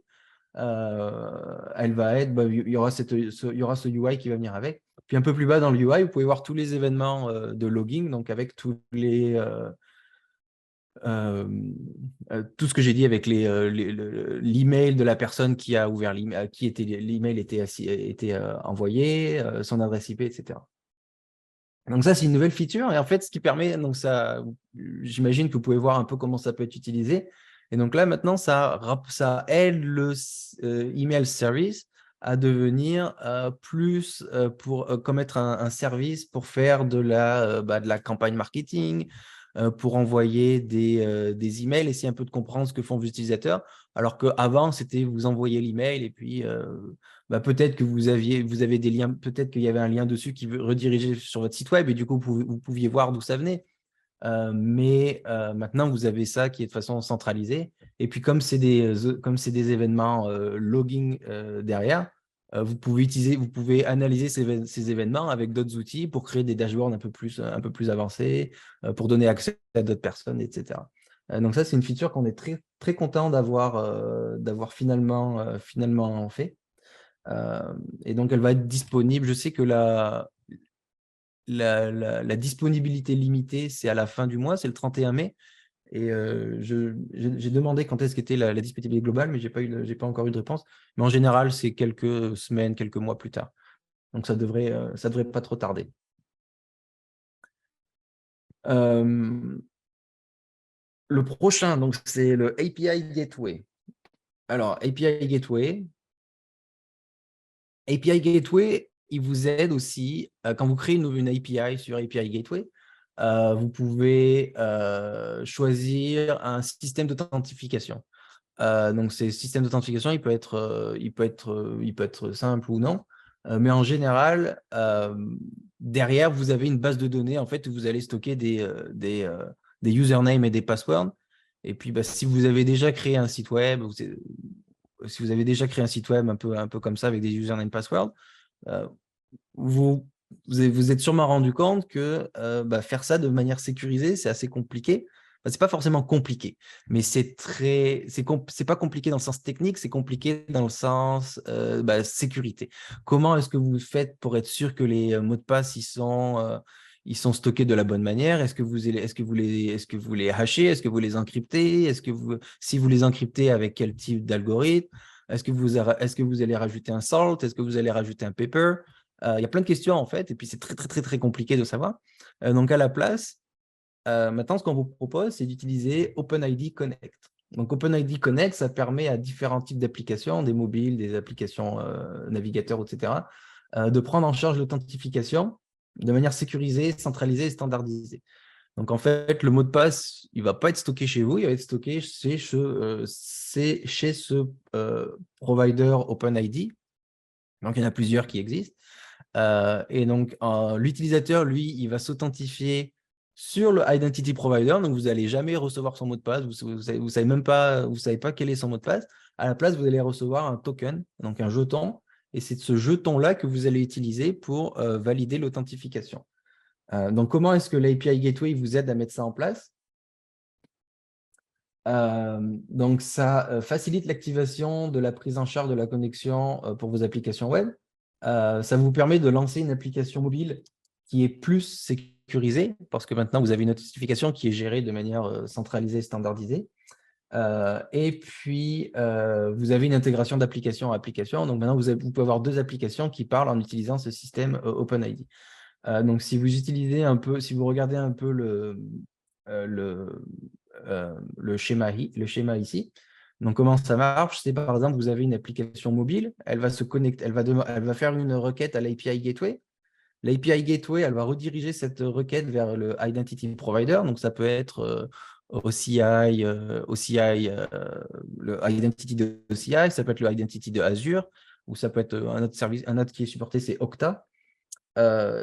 elle va être, il y aura ce UI qui va venir avec. Puis un peu plus bas dans le UI, vous pouvez voir tous les événements de logging, donc avec tous les tout ce que j'ai dit avec l'email de la personne qui a ouvert l'email, qui était l'email était envoyé, son adresse IP, etc. Donc ça, c'est une nouvelle feature. Et en fait, ce qui permet, donc ça, j'imagine que vous pouvez voir un peu comment ça peut être utilisé. Et donc là, maintenant, ça aide le email service à devenir plus pour commettre un service pour faire de la campagne marketing, pour envoyer des emails, essayer un peu de comprendre ce que font vos utilisateurs. Alors qu'avant, c'était vous envoyez l'email et puis peut-être que vous avez des liens, peut-être qu'il y avait un lien dessus qui veut rediriger sur votre site web et du coup, vous pouviez voir d'où ça venait. Mais maintenant, vous avez ça qui est de façon centralisée. Et puis, comme c'est des événements logging derrière, vous pouvez analyser ces événements avec d'autres outils pour créer des dashboards un peu plus avancés, pour donner accès à d'autres personnes, etc. Donc ça, c'est une feature qu'on est très, très content d'avoir finalement fait. Et donc, elle va être disponible. Je sais que la disponibilité limitée, c'est à la fin du mois, c'est le 31 mai. Et j'ai demandé quand est-ce qu'était la disponibilité globale, mais je n'ai pas encore eu de réponse. Mais en général, c'est quelques semaines, quelques mois plus tard. Donc, ça devrait pas trop tarder. Le prochain, donc c'est le API Gateway. Alors, API Gateway, il vous aide aussi, quand vous créez une API sur API Gateway, vous pouvez choisir un système d'authentification. Donc, ces systèmes d'authentification, il peut être simple ou non. Mais en général, derrière, vous avez une base de données en fait, où vous allez stocker des usernames et des passwords. Et puis, si vous avez déjà créé un site web, un peu comme ça avec des usernames et passwords, vous êtes sûrement rendu compte que faire ça de manière sécurisée, c'est assez compliqué. C'est pas forcément compliqué, mais c'est pas compliqué dans le sens technique, c'est compliqué dans le sens sécurité. Comment est-ce que vous faites pour être sûr que les mots de passe ils sont stockés de la bonne manière? Est-ce que vous les hashez? Est-ce que vous les encryptez? Si vous les encryptez, avec quel type d'algorithme? Est-ce que vous allez rajouter un salt? Est-ce que vous allez rajouter un paper? Il y a plein de questions en fait, et puis c'est très, très, très, très compliqué de savoir. Donc à la place, maintenant, ce qu'on vous propose, c'est d'utiliser OpenID Connect. Donc OpenID Connect, ça permet à différents types d'applications, des mobiles, des applications navigateurs, etc., de prendre en charge l'authentification de manière sécurisée, centralisée et standardisée. Donc en fait, le mot de passe, il ne va pas être stocké chez vous, il va être stocké chez ce provider OpenID. Donc il y en a plusieurs qui existent. Et donc, l'utilisateur, lui, il va s'authentifier sur le Identity Provider. Donc, vous n'allez jamais recevoir son mot de passe. Vous savez même pas, vous savez pas quel est son mot de passe. À la place, vous allez recevoir un token, donc un jeton. Et c'est ce jeton-là que vous allez utiliser pour valider l'authentification. Donc, comment est-ce que l'API Gateway vous aide à mettre ça en place? Donc, ça facilite l'activation de la prise en charge de la connexion pour vos applications web. Ça vous permet de lancer une application mobile qui est plus sécurisée parce que maintenant, vous avez une notification qui est gérée de manière centralisée et standardisée. Et puis, vous avez une intégration d'application à application. Donc, maintenant, vous pouvez avoir deux applications qui parlent en utilisant ce système OpenID. Donc, si vous utilisez un peu, si vous regardez un peu le schéma ici, donc comment ça marche, c'est par exemple, vous avez une application mobile, elle va se connecter, elle va faire une requête à l'API Gateway. L'API Gateway, elle va rediriger cette requête vers le Identity Provider. Donc, ça peut être OCI, le Identity de OCI, ça peut être le Identity de Azure, ou ça peut être un autre service, un autre qui est supporté, c'est Okta.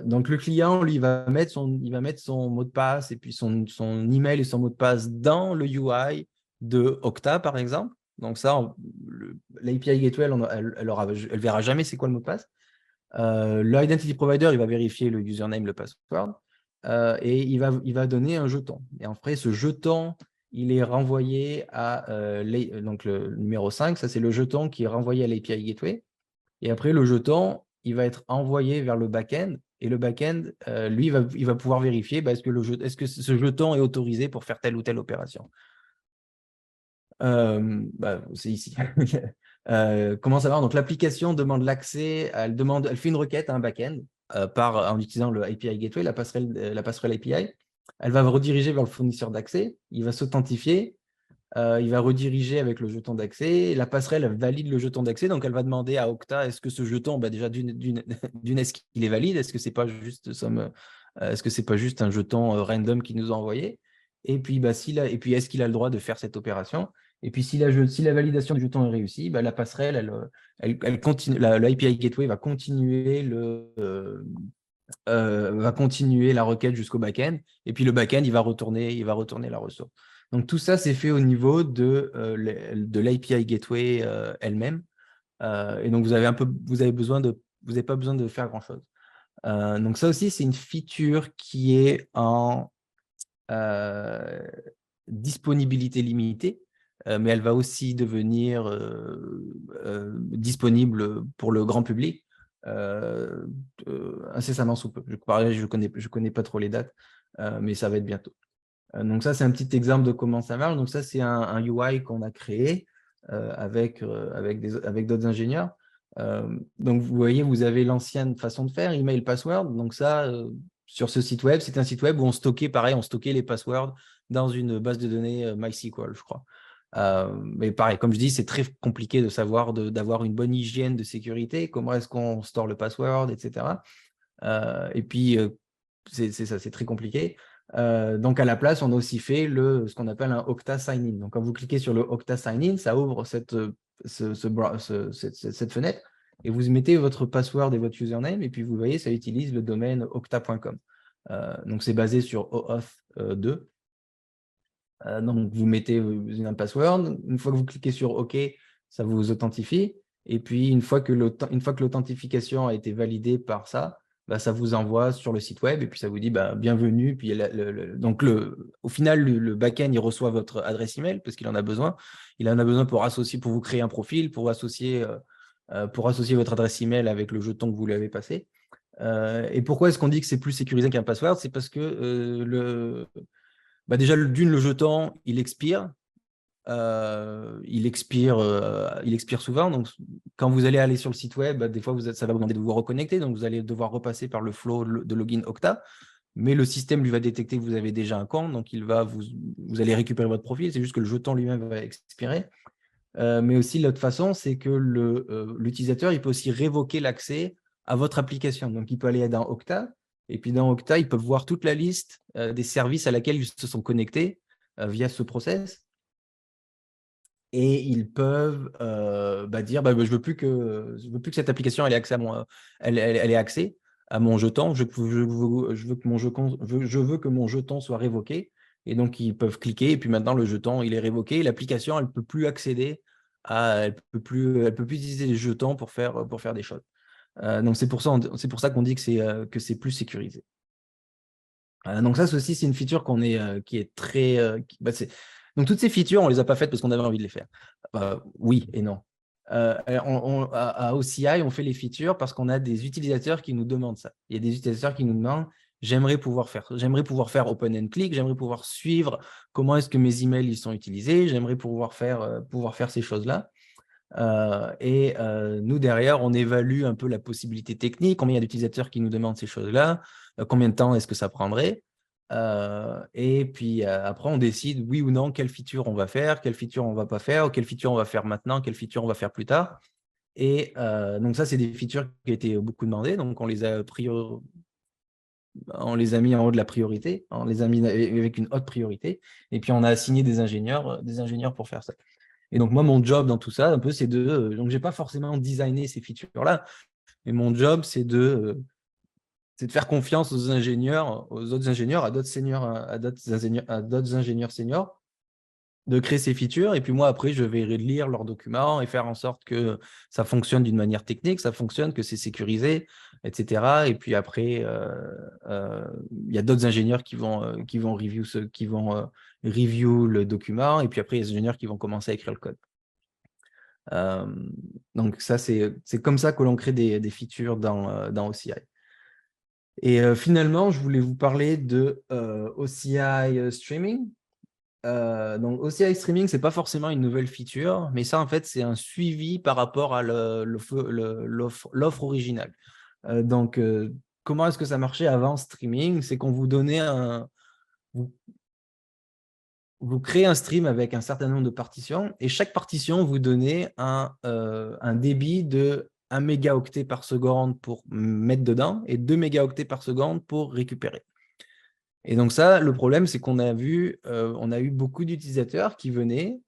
Donc, le client, lui, il va mettre son mot de passe et puis son email et son mot de passe dans le UI de Okta, par exemple. Donc, ça, l'API Gateway, elle verra jamais c'est quoi le mot de passe. L'Identity Provider, il va vérifier le username, le password, et il va donner un jeton. Et après, ce jeton, il est renvoyé à donc le numéro 5, ça c'est le jeton qui est renvoyé à l'API Gateway. Et après, le jeton, il va être envoyé vers le back-end. Et le back-end, lui, il va pouvoir vérifier est-ce que ce jeton est autorisé pour faire telle ou telle opération. C'est ici. Comment ça va? Donc, l'application demande l'accès, elle fait une requête à un back-end en utilisant le API Gateway, la passerelle API. Elle va rediriger vers le fournisseur d'accès. Il va s'authentifier. Il va rediriger avec le jeton d'accès. La passerelle valide le jeton d'accès. Donc, elle va demander à Okta, est-ce que ce jeton, déjà, est-ce qu'il est valide? Est-ce que ce n'est pas juste un jeton random qu'il nous a envoyé? Et puis, est-ce qu'il a le droit de faire cette opération? Et puis, si la validation du jeton est réussie, la passerelle, elle continue, l'API Gateway va continuer la requête jusqu'au back-end. Et puis, le back-end, il va retourner la ressource. Donc, tout ça, c'est fait au niveau de l'API Gateway elle-même. Et donc, vous n'avez pas besoin de faire grand-chose. Donc, ça aussi, c'est une feature qui est en disponibilité limitée, mais elle va aussi devenir disponible pour le grand public incessamment sous peu. Je connais pas trop les dates, mais ça va être bientôt. Donc ça, c'est un petit exemple de comment ça marche. Donc ça, c'est un UI qu'on a créé avec d'autres ingénieurs. Donc vous voyez, vous avez l'ancienne façon de faire, email, password. Donc ça, sur ce site web, c'est un site web où on stockait les passwords dans une base de données MySQL, je crois. Mais pareil, comme je dis, c'est très compliqué de savoir, d'avoir une bonne hygiène de sécurité, comment est-ce qu'on store le password, etc. Et puis, c'est très compliqué. Donc, à la place, on a aussi fait ce qu'on appelle un Okta Sign-in. Donc, quand vous cliquez sur le Okta Sign-in, ça ouvre cette fenêtre et vous mettez votre password et votre username et puis vous voyez, ça utilise le domaine okta.com. Donc, c'est basé sur OAuth 2. Donc, vous mettez un password. Une fois que vous cliquez sur OK, ça vous authentifie. Et puis, une fois que l'authentification a été validée par ça, ça vous envoie sur le site web et puis ça vous dit bienvenue. Puis donc au final, le back-end, il reçoit votre adresse email parce qu'il en a besoin. Il en a besoin pour vous créer un profil, pour associer votre adresse email avec le jeton que vous lui avez passé. Et pourquoi est-ce qu'on dit que c'est plus sécurisé qu'un password? C'est parce que déjà, le jeton, il expire. Il expire souvent. Donc, quand vous allez aller sur le site web, des fois, ça va vous demander de vous reconnecter. Donc, vous allez devoir repasser par le flow de login Okta. Mais le système lui va détecter que vous avez déjà un compte. Donc, vous allez récupérer votre profil. C'est juste que le jeton lui-même va expirer. Mais aussi, l'autre façon, c'est que l'utilisateur, il peut aussi révoquer l'accès à votre application. Donc, il peut aller dans Okta. Et puis, dans Okta, ils peuvent voir toute la liste des services à laquelle ils se sont connectés via ce process. Et ils peuvent dire je veux plus que cette application elle ait accès à ait accès. à mon jeton. Je veux que mon jeton soit révoqué. Et donc, ils peuvent cliquer. Et puis maintenant, le jeton, il est révoqué. L'application, elle ne peut plus accéder elle peut plus utiliser les jetons pour faire des choses. Donc, c'est pour ça qu'on dit que c'est plus sécurisé. Donc ça aussi, c'est une feature qui est très… Donc toutes ces features, on ne les a pas faites parce qu'on avait envie de les faire. Oui et non. À OCI, on fait les features parce qu'on a des utilisateurs qui nous demandent ça. Il y a des utilisateurs qui nous demandent, j'aimerais pouvoir faire open and click, j'aimerais pouvoir suivre comment est-ce que mes emails ils sont utilisés, j'aimerais pouvoir faire ces choses-là. Nous, derrière, on évalue un peu la possibilité technique, combien il y a d'utilisateurs qui nous demandent ces choses-là, combien de temps est-ce que ça prendrait. Et puis après, on décide oui ou non quelle feature on va faire, quelle feature on ne va pas faire, quelle feature on va faire maintenant, quelle feature on va faire plus tard. Et donc ça, c'est des features qui ont été beaucoup demandées, donc on les a mis en haut de la priorité, on les a mis avec une haute priorité, et puis on a assigné des ingénieurs pour faire ça. Et donc, moi, mon job dans tout ça, un peu, c'est donc, je n'ai pas forcément designé ces features-là, mais mon job, c'est de faire confiance aux autres ingénieurs, à d'autres ingénieurs seniors, de créer ces features. Et puis moi, après, je vais lire leurs documents et faire en sorte que ça fonctionne d'une manière technique, ça fonctionne, que c'est sécurisé, etc. Et puis après, il y a d'autres ingénieurs qui vont review le document. Et puis après, il y a des ingénieurs qui vont commencer à écrire le code. Donc ça, c'est comme ça que l'on crée des features dans OCI. Et finalement, je voulais vous parler de OCI Streaming. Donc OCI Streaming, ce n'est pas forcément une nouvelle feature, mais ça, en fait, c'est un suivi par rapport à l'offre originale. Donc, comment est-ce que ça marchait avant streaming? C'est qu'on vous donnait vous créez un stream avec un certain nombre de partitions et chaque partition vous donnait un débit de 1 mégaoctet par seconde pour mettre dedans et 2 mégaoctets par seconde pour récupérer. Et donc ça, le problème, c'est qu'on a eu beaucoup d'utilisateurs qui venaient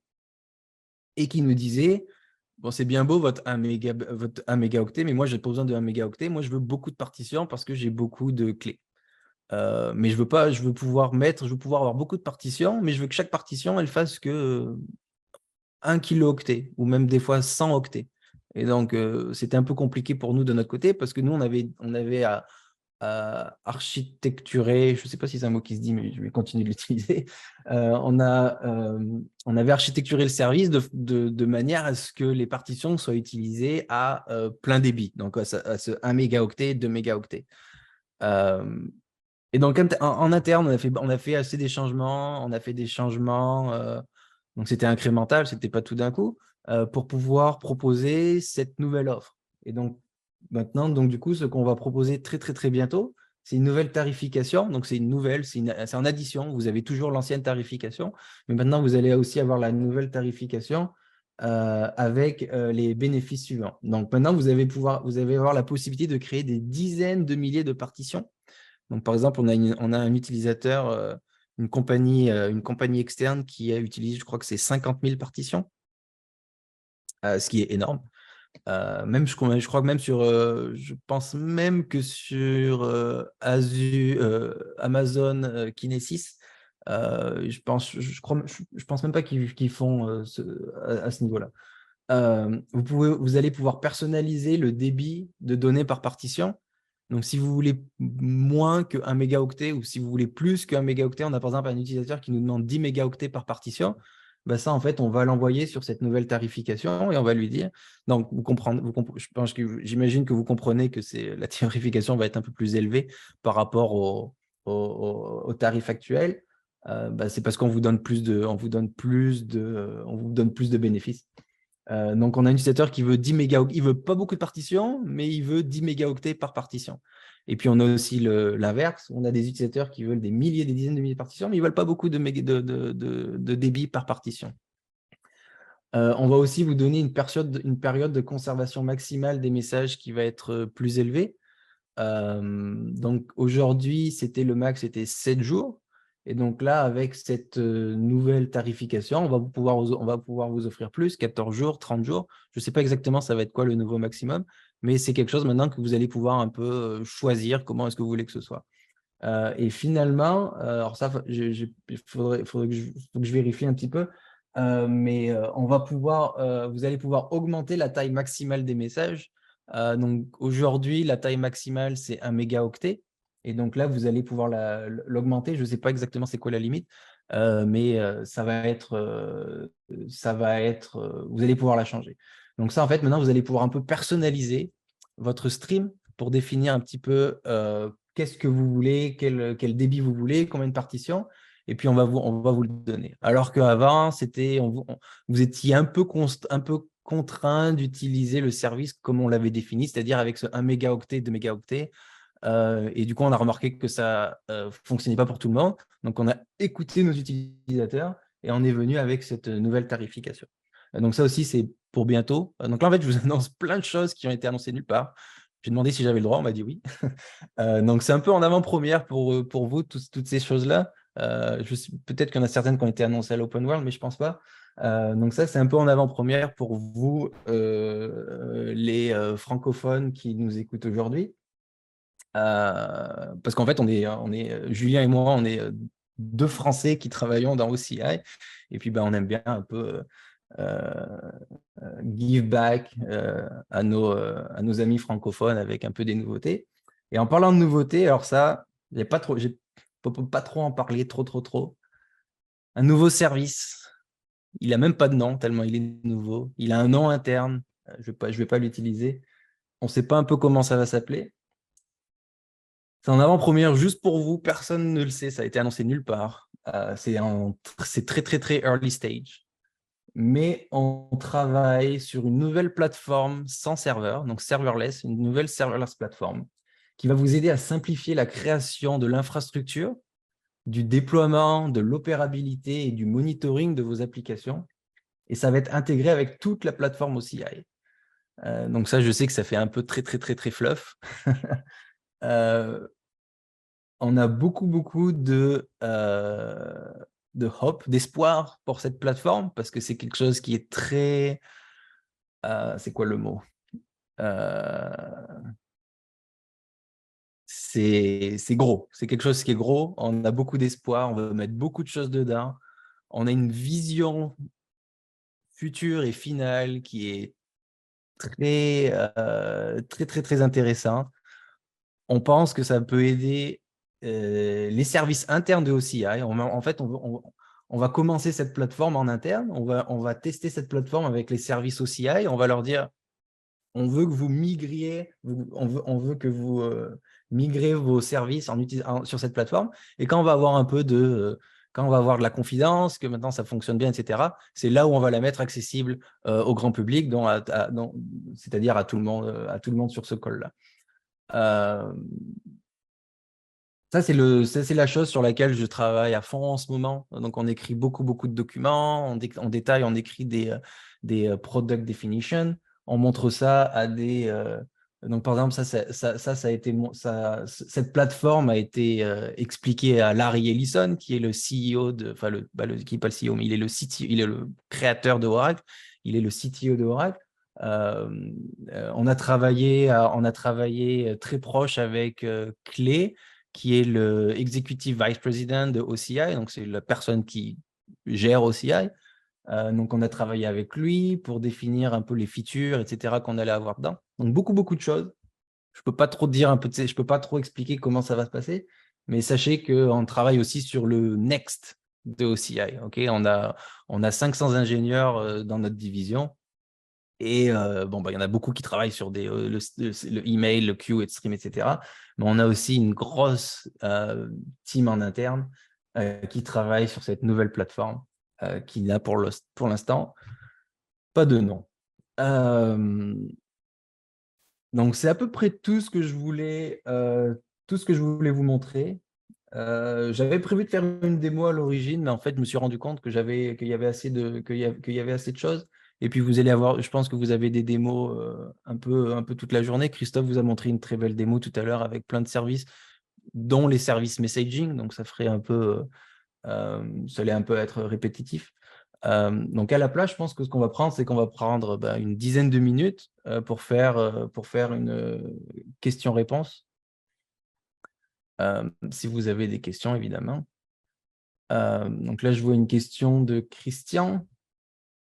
et qui nous disaient « Bon, c'est bien beau votre 1 mégaoctet, mais moi, je n'ai pas besoin de 1 mégaoctet. Moi, je veux beaucoup de partitions parce que j'ai beaucoup de clés. » Mais je veux pouvoir avoir beaucoup de partitions, mais je veux que chaque partition, elle fasse que 1 kilooctet ou même des fois 100 octets. Et donc, c'était un peu compliqué pour nous de notre côté parce que nous, on avait à architecturer, je ne sais pas si c'est un mot qui se dit, mais je vais continuer de l'utiliser. On avait architecturé le service de manière à ce que les partitions soient utilisées à plein débit, donc à ce 1 mégaoctet, 2 mégaoctets. Et donc, en interne, on a fait assez des changements, donc c'était incrémental, ce n'était pas tout d'un coup, pour pouvoir proposer cette nouvelle offre. Et donc, maintenant, du coup, ce qu'on va proposer très, très, très bientôt, c'est une nouvelle tarification. Donc, c'est en addition. Vous avez toujours l'ancienne tarification, mais maintenant, vous allez aussi avoir la nouvelle tarification avec les bénéfices suivants. Donc, maintenant, vous allez avoir la possibilité de créer des dizaines de milliers de partitions. Donc, par exemple, on a un utilisateur, une compagnie externe qui a utilisé, je crois que c'est 50 000 partitions, ce qui est énorme. Je crois que même je pense même que sur Amazon Kinesis, je pense même pas qu'ils font à ce niveau-là. Vous allez pouvoir personnaliser le débit de données par partition. Donc, si vous voulez moins que 1 mégaoctet ou si vous voulez plus que 1 mégaoctet, on a par exemple un utilisateur qui nous demande 10 mégaoctets par partition. Ben ça, en fait, on va l'envoyer sur cette nouvelle tarification et on va lui dire… Donc, j'imagine que vous comprenez que la tarification va être un peu plus élevée par rapport au tarif actuel. C'est parce qu'on vous donne plus de bénéfices. Donc, on a un utilisateur qui veut 10 mégaoctets. Il ne veut pas beaucoup de partitions, mais il veut 10 mégaoctets par partition. Et puis, on a aussi l'inverse. On a des utilisateurs qui veulent des dizaines de milliers de partitions, mais ils ne veulent pas beaucoup de débit par partition. On va aussi vous donner une période de conservation maximale des messages qui va être plus élevée. Donc, aujourd'hui, le max, c'était 7 jours. Et donc là, avec cette nouvelle tarification, on va pouvoir vous offrir plus, 14 jours, 30 jours. Je ne sais pas exactement ça va être quoi le nouveau maximum, mais c'est quelque chose maintenant que vous allez pouvoir un peu choisir comment est-ce que vous voulez que ce soit. Et finalement, alors ça, il faudrait que faut que je vérifie un petit peu, mais vous allez pouvoir augmenter la taille maximale des messages. Donc aujourd'hui, la taille maximale, c'est 1 mégaoctet. Et donc là, vous allez pouvoir l'augmenter. Je ne sais pas exactement c'est quoi la limite, mais vous allez pouvoir la changer. Donc ça, en fait, maintenant, vous allez pouvoir un peu personnaliser votre stream pour définir un petit peu qu'est-ce que vous voulez, quel débit vous voulez, combien de partitions, et puis on va vous le donner. Alors qu'avant, vous étiez un peu contraint d'utiliser le service comme on l'avait défini, c'est-à-dire avec ce 1 mégaoctet, 2 mégaoctets. Et du coup, on a remarqué que ça ne fonctionnait pas pour tout le monde. Donc, on a écouté nos utilisateurs et on est venu avec cette nouvelle tarification. Donc, ça aussi, c'est pour bientôt. Donc là, en fait, je vous annonce plein de choses qui ont été annoncées nulle part. J'ai demandé si j'avais le droit, on m'a dit oui. Donc, c'est un peu en avant-première pour vous, toutes ces choses-là. Peut-être qu'il y en a certaines qui ont été annoncées à l'Open World, mais je ne pense pas. Donc ça, c'est un peu en avant-première pour vous, les francophones qui nous écoutent aujourd'hui. Parce qu'en fait, Julien et moi, on est deux Français qui travaillons dans OCI. Et puis, on aime bien un peu give back à nos amis francophones avec un peu des nouveautés. Et en parlant de nouveautés, alors ça, je ne peux pas trop en parler, trop. Un nouveau service. Il n'a même pas de nom, tellement il est nouveau. Il a un nom interne. Je ne vais pas l'utiliser. On ne sait pas un peu comment ça va s'appeler. C'est en avant-première juste pour vous, personne ne le sait, ça a été annoncé nulle part. C'est très early stage. Mais on travaille sur une nouvelle plateforme sans serveur, donc serverless, une nouvelle serverless plateforme qui va vous aider à simplifier la création de l'infrastructure, du déploiement, de l'opérabilité et du monitoring de vos applications. Et ça va être intégré avec toute la plateforme OCI. Donc ça, je sais que ça fait un peu très fluff. On a beaucoup de hope, d'espoir pour cette plateforme parce que c'est quelque chose qui est très… c'est quoi le mot? C'est gros. C'est quelque chose qui est gros. On a beaucoup d'espoir. On veut mettre beaucoup de choses dedans. On a une vision future et finale qui est très intéressante. On pense que ça peut aider les services internes de OCI. En fait, on va commencer cette plateforme en interne. On va tester cette plateforme avec les services OCI. On va leur dire, on veut que vous migriez, on veut que vous migrez vos services sur cette plateforme. Et quand on va avoir quand on va avoir de la confidence, que maintenant ça fonctionne bien, etc., c'est là où on va la mettre accessible au grand public, c'est-à-dire à tout le monde sur ce call-là. Ça, c'est la chose sur laquelle je travaille à fond en ce moment. Donc, on écrit beaucoup de documents, on détaille, on écrit des product definition. On montre ça à des… donc, par exemple, cette plateforme a été expliquée à Larry Ellison, qui est le CEO qui n'est pas le CEO, mais il est il est le créateur de Oracle. Il est le CTO de Oracle. On a travaillé très proche avec Clay, qui est le Executive Vice President de OCI, donc c'est la personne qui gère OCI. Donc, on a travaillé avec lui pour définir un peu les features, etc., qu'on allait avoir dedans. Donc, beaucoup de choses. Je peux pas trop dire je peux pas trop expliquer comment ça va se passer, mais sachez qu'on travaille aussi sur le next de OCI. Okay, on a 500 ingénieurs dans notre division. Et il y en a beaucoup qui travaillent sur le email, le queue, et stream, etc. Mais on a aussi une grosse team en interne qui travaille sur cette nouvelle plateforme qui n'a pour l'instant pas de nom. Donc, c'est à peu près tout ce que je voulais vous montrer. J'avais prévu de faire une démo à l'origine, mais en fait, je me suis rendu compte qu'il y avait assez de choses. Et puis, vous allez avoir, je pense que vous avez des démos un peu toute la journée. Christophe vous a montré une très belle démo tout à l'heure avec plein de services, dont les services messaging. Donc, ça allait un peu être répétitif. Donc à la place, je pense que ce qu'on va prendre, c'est qu'on va prendre une dizaine de minutes pour faire une question-réponse. Si vous avez des questions, évidemment. Donc là, je vois une question de Christian.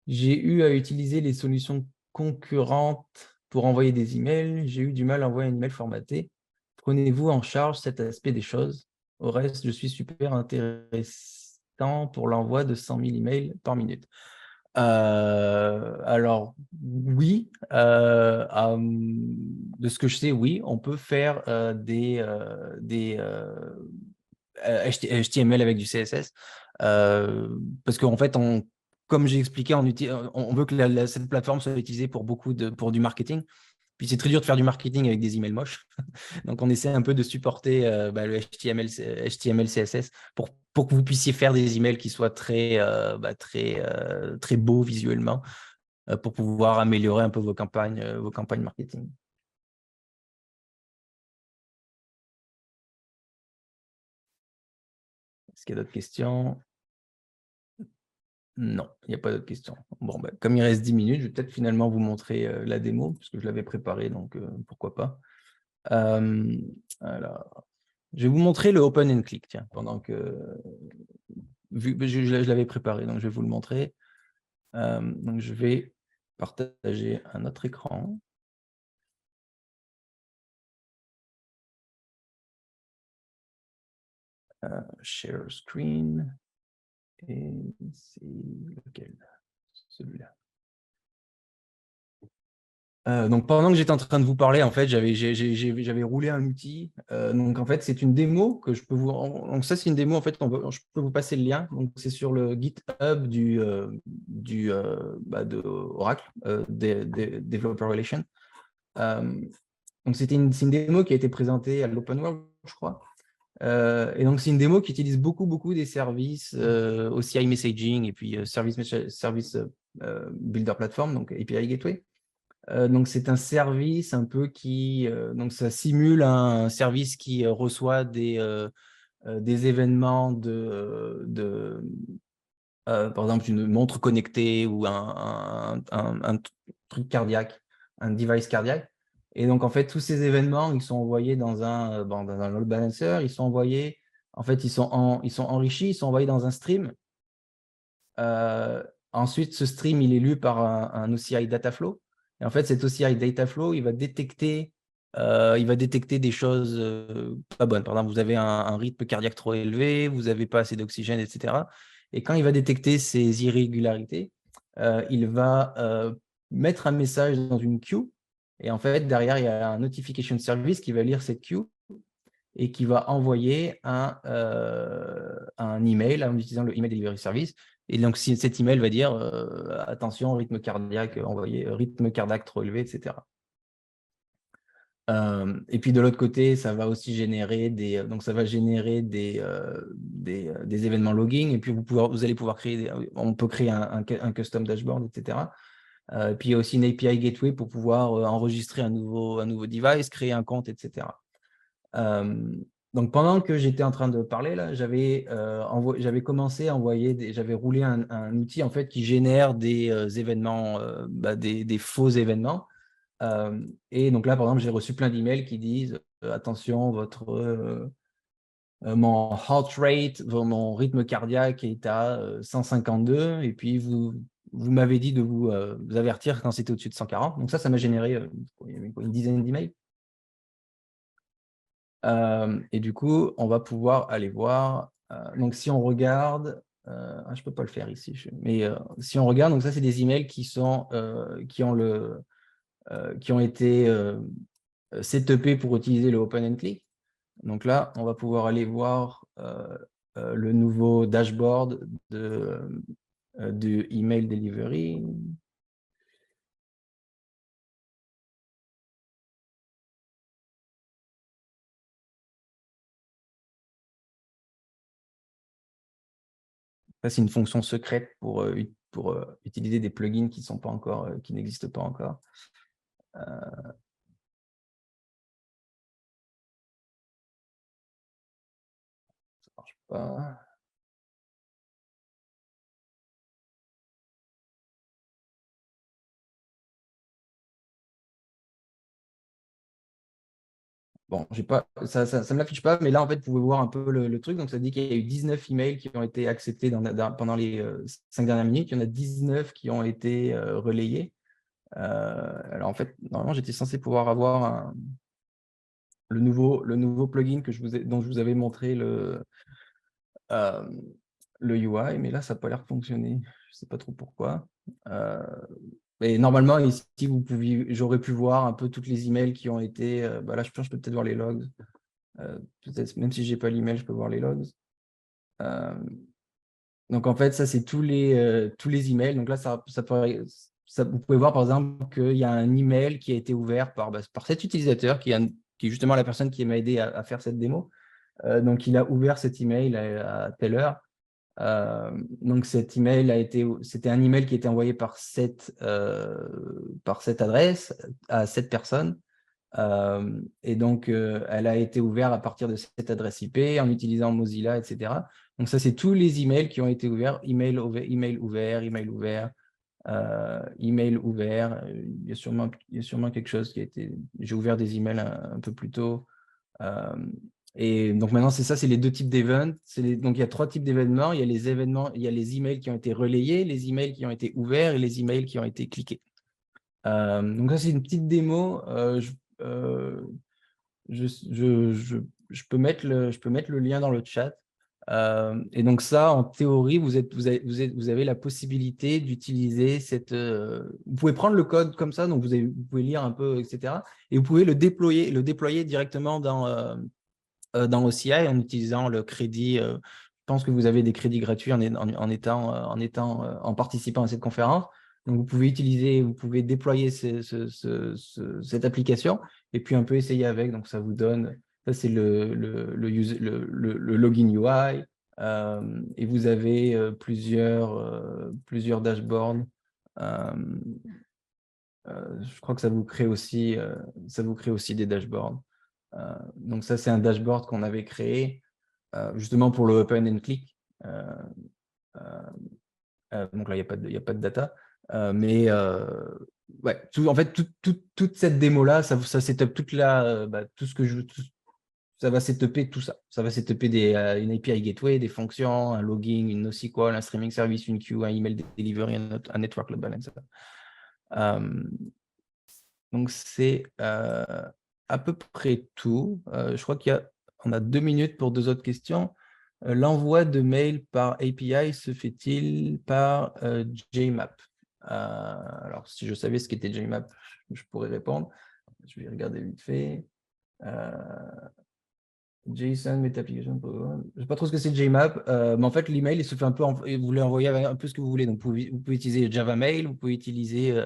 J'ai eu à utiliser les solutions concurrentes pour envoyer des emails. J'ai eu du mal à envoyer un email formaté. Prenez-vous en charge cet aspect des choses? Au reste, je suis super intéressant pour l'envoi de 100 000 emails par minute. Alors, oui, de ce que je sais, oui, on peut faire des HTML avec du CSS. Parce qu'en fait, comme j'ai expliqué, on veut que cette plateforme soit utilisée pour du marketing. Puis c'est très dur de faire du marketing avec des emails moches. Donc on essaie un peu de supporter le HTML, CSS pour que vous puissiez faire des emails qui soient très beaux visuellement pour pouvoir améliorer un peu vos campagnes marketing. Est-ce qu'il y a d'autres questions? Non, il n'y a pas d'autres questions. Bon, comme il reste 10 minutes, je vais peut-être finalement vous montrer la démo, puisque je l'avais préparée, donc pourquoi pas. Alors, je vais vous montrer le Open and Click, tiens, pendant que je l'avais préparé, donc je vais vous le montrer. Donc, je vais partager un autre écran. Share screen. Et c'est lequel? Celui-là. Donc pendant que j'étais en train de vous parler, en fait, j'avais roulé un outil. Donc en fait, c'est une démo que je peux vous. Donc ça, c'est une démo. En fait, je peux vous passer le lien. Donc c'est sur le GitHub de Oracle, Developer Relations. Donc c'est une démo qui a été présentée à l'Open World, je crois. Et donc c'est une démo qui utilise beaucoup des services OCI messaging et puis service builder platform, donc API Gateway. Donc, c'est un service un peu donc ça simule un service qui reçoit des événements par exemple, une montre connectée ou un truc cardiaque, un device cardiaque. Et donc, en fait, tous ces événements, ils sont envoyés dans un load balancer, ils sont envoyés, en fait, ils sont enrichis, ils sont envoyés dans un stream. Ensuite, ce stream, il est lu par un OCI Dataflow. Et en fait, cet OCI Dataflow, il va détecter des choses pas bonnes. Par exemple, vous avez un rythme cardiaque trop élevé, vous n'avez pas assez d'oxygène, etc. Et quand il va détecter ces irrégularités, il va mettre un message dans une queue. Et en fait, derrière, il y a un notification service qui va lire cette queue et qui va envoyer un email en utilisant le email delivery service. Et donc, si cet email va dire attention, rythme cardiaque envoyé, rythme cardiaque trop élevé, etc. Et puis de l'autre côté, ça va aussi générer des événements logging. Et puis vous allez pouvoir créer, on peut créer un custom dashboard, etc. Puis il y a aussi une API gateway pour pouvoir enregistrer un nouveau device, créer un compte, etc. Donc, pendant que j'étais en train de parler, là, j'avais commencé à envoyer, j'avais roulé un outil en fait qui génère des événements, des faux événements. Et donc là, par exemple, j'ai reçu plein d'emails qui disent attention, mon heart rate, mon rythme cardiaque est à 152, et puis vous m'avez dit de vous avertir quand c'était au-dessus de 140. Donc ça m'a généré une dizaine d'emails. Et du coup, on va pouvoir aller voir. Donc, si on regarde, je ne peux pas le faire ici, mais si on regarde, donc ça, c'est des emails qui ont été setupés pour utiliser le Open and Click. Donc là, on va pouvoir aller voir le nouveau dashboard de email delivery. Ça, c'est une fonction secrète pour utiliser des plugins qui n'existent pas encore. Ça marche pas. bon, j'ai pas, ça ne me l'affiche pas, mais là, en fait, vous pouvez voir un peu le truc. Donc, ça dit qu'il y a eu 19 emails qui ont été acceptés pendant les 5 dernières minutes. Il y en a 19 qui ont été relayés. Alors, en fait, normalement, j'étais censé pouvoir avoir le nouveau plugin dont je vous avais montré euh, le UI, mais là, ça n'a pas l'air de fonctionner. Je ne sais pas trop pourquoi. Mais normalement, ici, j'aurais pu voir un peu toutes les emails qui ont été. Là, je pense que je peux peut-être voir les logs. Peut-être, même si je n'ai pas l'email, je peux voir les logs. Donc, en fait, ça, c'est tous les emails. Donc là, vous pouvez voir, par exemple, qu'il y a un email qui a été ouvert par cet utilisateur qui est justement la personne qui m'a aidé à faire cette démo. Donc, il a ouvert cet email à telle heure. Donc, c'était un email qui était envoyé par cette adresse à cette personne. Et donc, elle a été ouverte à partir de cette adresse IP en utilisant Mozilla, etc. Donc, ça, c'est tous les emails qui ont été ouverts. Email ouvert, email ouvert, email ouvert, email ouvert. Il y a sûrement quelque chose qui a été. J'ai ouvert des emails un peu plus tôt. Et donc maintenant, c'est les deux types d'événements. Donc il y a 3 types d'événements. Il y a les événements, il y a les emails qui ont été relayés, les emails qui ont été ouverts et les emails qui ont été cliqués. Donc ça, c'est une petite démo. Je peux mettre le lien dans le chat. Et donc ça, en théorie, vous avez la possibilité d'utiliser vous pouvez prendre le code comme ça, donc vous pouvez lire un peu, etc. Et vous pouvez le déployer directement dans OCI en utilisant le crédit. Je pense que vous avez des crédits gratuits en participant à cette conférence. Donc, vous pouvez déployer cette application et puis un peu essayer avec. Donc, ça vous donne, ça c'est le login UI. Et vous avez plusieurs dashboards. Je crois que ça vous crée aussi des dashboards. Donc ça, c'est un dashboard qu'on avait créé justement pour le open and click. Donc là, il n'y a pas de data. Mais ouais, en fait, toute cette démo-là, ça setup tout ce que ça va setuper tout ça. Ça va setuper une API gateway, des fonctions, un logging, une NoSQL, un streaming service, une queue, un email delivery, un network load balancer. Donc, c'est à peu près tout. Je crois qu'on a 2 minutes pour 2 autres questions. L'envoi de mail par API se fait-il par JMap? Alors, si je savais ce qu'était JMap, je pourrais répondre. Je vais regarder vite fait. JSON, Meta Application. Je ne sais pas trop ce que c'est JMap, mais en fait, l'email, il se fait un peu. Vous voulez envoyer un peu ce que vous voulez. Donc, vous pouvez utiliser Java Mail, vous pouvez utiliser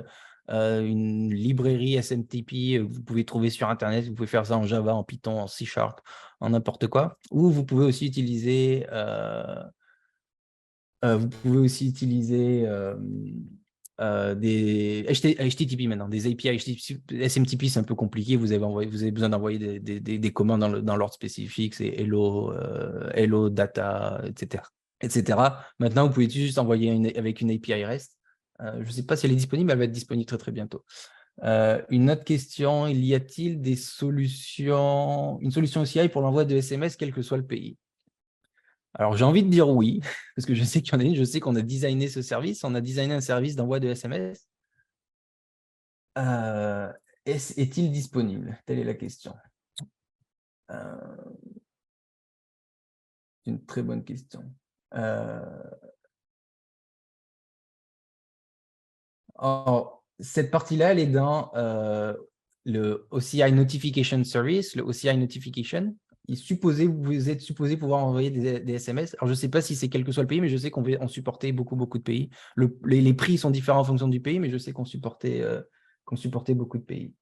une librairie SMTP, vous pouvez trouver sur Internet. Vous pouvez faire ça en Java, en Python, en C#, en n'importe quoi. Ou vous pouvez aussi utiliser. Des HTTP maintenant, des API HTTP. SMTP, c'est un peu compliqué. Vous avez besoin d'envoyer des commandes dans l'ordre spécifique, c'est hello, data, etc. Maintenant, vous pouvez juste envoyer avec une API REST. Je ne sais pas si elle est disponible, elle va être disponible très, très bientôt. Une autre question, y a-t-il une solution OCI pour l'envoi de SMS, quel que soit le pays? Alors, j'ai envie de dire oui, parce que je sais qu'il y en a une, je sais qu'on a designé ce service, on a designé un service d'envoi de SMS. Est-il disponible? Telle est la question. C'est une très bonne question. Cette partie-là, elle est dans le OCI Notification Service, le OCI Notification. Vous êtes supposé pouvoir envoyer des SMS. Alors, je ne sais pas si c'est quel que soit le pays, mais je sais qu'on supportait beaucoup de pays. Les prix sont différents en fonction du pays, mais je sais qu'on supportait beaucoup de pays.